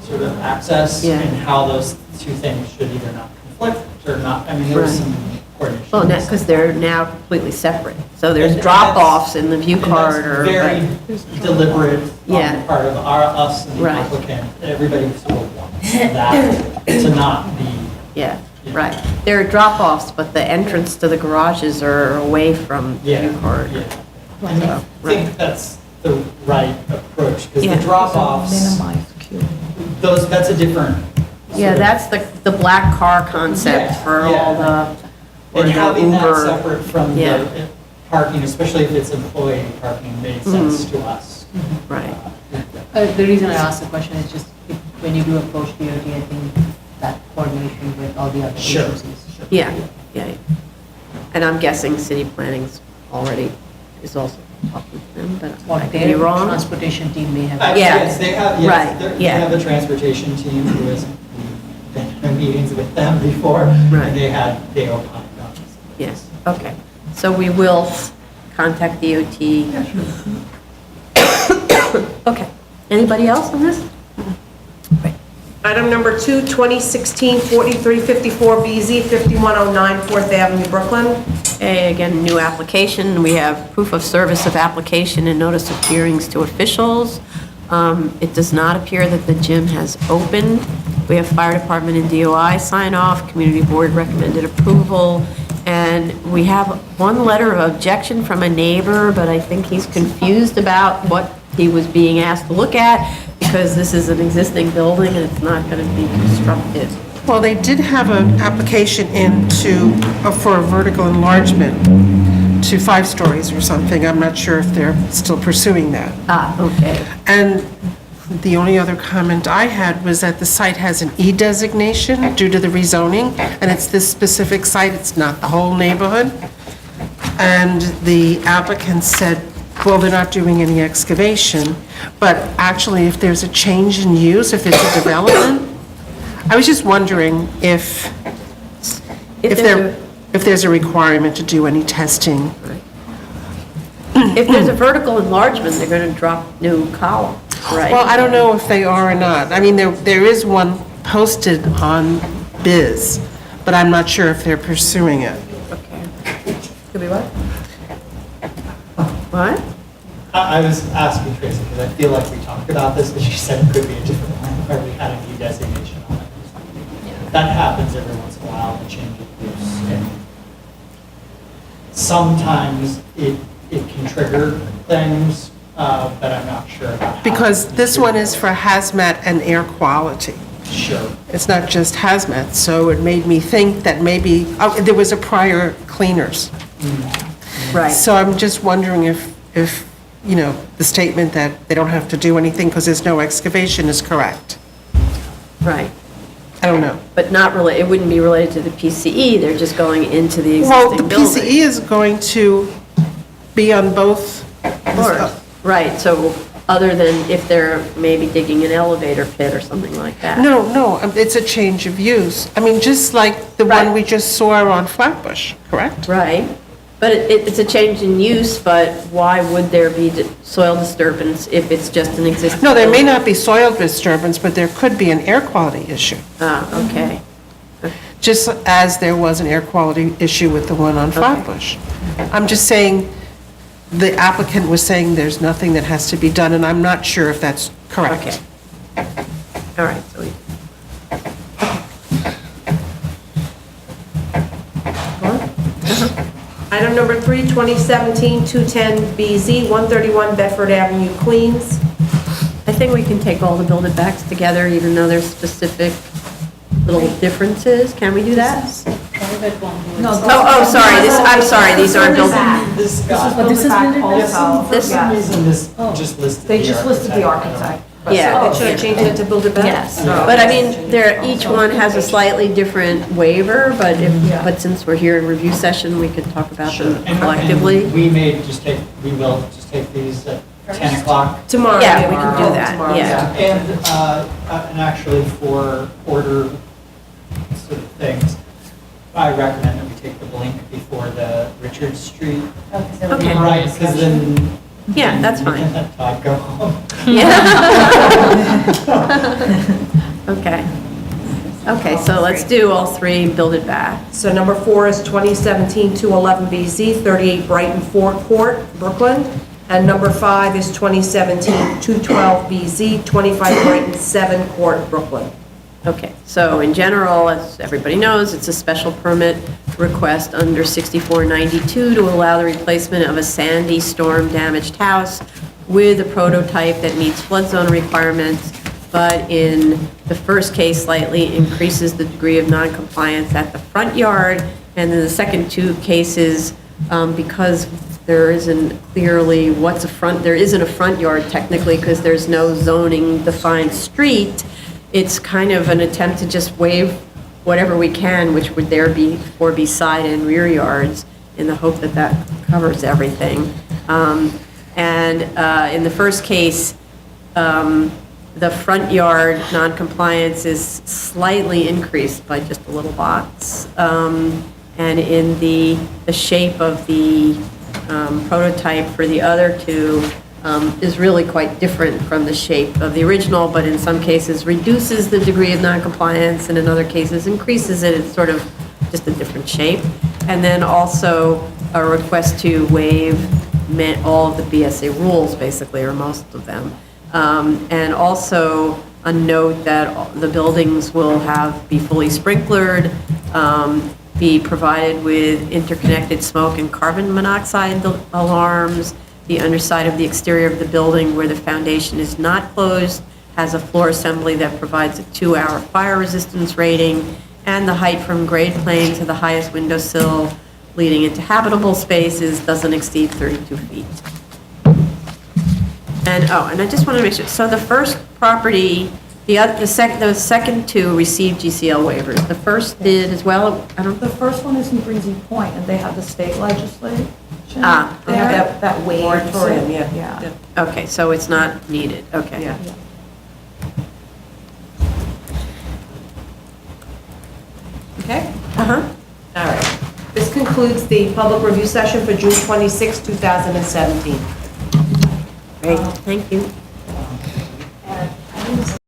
sort of access, Yeah. and how those two things should either not conflict or not. There was Right. some coordination. Well, because they're now completely separate. So there's And drop-offs in the view and corridor. that's very deliberate on Yeah. the part of us and the Right. applicant. Everybody sort of wants that to not be. Yeah, right. There are drop-offs, but the entrance to the garages are away from the Yeah, view corridor. yeah. And I Right. think that's the right approach, because Yeah. the drop-offs, Minimize queuing. that's a different. Yeah, sort of- that's the black car concept Yeah, for all yeah. the, or And the having that Uber. separate from Yeah. the parking, especially if it's employee parking, made sense to us. Right. The reason I asked the question is just when you do approach DOT, I think that coordination with all the other Sure. agencies. Yeah, yeah. And I'm guessing city planning's already, is also talking to them, but Or I could be their wrong. transportation team may have. Yeah. Yes, they have, Right, yes, they yeah. have a transportation team who has been in meetings with them before, Right. and they opined on this. Yes, okay. So we will contact DOT. Okay. Anybody else on this? Item number 2, 2016-4354BZ, 5109 4th Avenue, Brooklyn. Okay, again, new application. We have proof of service of application and notice of hearings to officials. It does not appear that the gym has opened. We have fire department and DOI sign off, community board recommended approval, and we have one letter of objection from a neighbor, but I think he's confused about what he was being asked to look at, because this is an existing building and it's not going to be constructed. Well, they did have an application for a vertical enlargement to 5 stories or something. I'm not sure if they're still pursuing that. Ah, okay. And the only other comment I had was that the site has an E designation due to the rezoning, and it's this specific site, it's not the whole neighborhood. And the applicant said, well, they're not doing any excavation, but actually, if there's a change in use, if it's a development, I was just wondering if there's a requirement to do any testing. If there's a vertical enlargement, they're going to drop new columns, right? Well, I don't know if they are or not. I mean, there is one posted on Biz, but I'm not sure if they're pursuing it. Okay. Could be what? What? I was asking Tracy, because I feel like we talked about this, but she said it could be a different one, where we had a new designation on it. That happens every once in a while, the change of use. And sometimes it can trigger things, but I'm not sure about how. Because this one is for hazmat and air quality. Sure. It's not just hazmat, so it made me think that maybe, there was a prior cleaners. Right. So I'm just wondering if, the statement that they don't have to do anything because there's no excavation is correct. Right. I don't know. But not really, it wouldn't be related to the PCE, they're just going into the Well, the existing building. PCE is going to be on both. Floors. Right, so other than if they're maybe digging an elevator pit or something like that. No, it's a change of use. I mean, just like the one Right. we just saw on Flatbush, correct? Right, but it's a change in use, but why would there be soil disturbance if it's just an existing? No, there may building? not be soil disturbance, but there could be an air quality issue, Ah, okay, just as there was an air quality issue with the one on Flatbush. I'm just saying, the applicant was saying there's nothing that has to be done, and I'm not sure if that's correct. okay. All right, so we. Item number 3, 2017-210BZ, 131 Bedford Avenue, Queens. I think we can take all the build it backs together, even though there's specific little differences. Can we do that? No, Oh, sorry, I'm sorry, these aren't built. This got, But this is building for This- some reason, this just listed They the just listed the architect. Yeah. They should have changed it to build it back? Yes, but I mean, each one has a slightly different waiver, but but since we're here in review session, we could talk about Sure. them And collectively. we will just take these at 10 o'clock. Tomorrow. Yeah, we can do that, Tomorrow. yeah. And actually for order sort of things, I recommend that we take the blink before the Richard Street. Okay. Right, because then. Yeah, that's we fine. can let Todd go home. Yeah. Okay. Okay, so let's do all three, build it back. So number 4 is 2017-211 BZ, 38 Brighton 4 Court, Brooklyn. And number 5 is 2017-212 BZ, 25 Brighton 7 Court, Brooklyn. Okay, so in general, as everybody knows, it's a special permit request under 6492 to allow the replacement of a sandy storm-damaged house with a prototype that meets flood zone requirements, but in the first case slightly increases the degree of noncompliance at the front yard, and in the second two cases, because there isn't clearly there isn't a front yard technically because there's no zoning defined street, it's kind of an attempt to just waive whatever we can, which would be side and rear yards, in the hope that that covers everything. And in the first case, the front yard noncompliance is slightly increased by just a little box. And in the shape of the prototype for the other two is really quite different from the shape of the original, but in some cases reduces the degree of noncompliance, and in other cases increases it. It's sort of just a different shape. And then also a request to waive all of the BSA rules, basically, or most of them. And also a note that the buildings will be fully sprinklered, be provided with interconnected smoke and carbon monoxide alarms. The underside of the exterior of the building where the foundation is not closed has a floor assembly that provides a 2-hour fire resistance rating, and the height from grade plane to the highest windowsill leading into habitable spaces doesn't exceed 32 feet. And I just want to make sure, so the first property, the second two received GCL waivers. The first did as well. The first one is in Breezy Point, and they have the state legislation. They okay. have that waiver. Moratorium, yeah. Yeah. Okay, so it's not needed, okay. Yeah. Okay? Uh-huh. All right. This concludes the public review session for June 26, 2017. Great, thank you.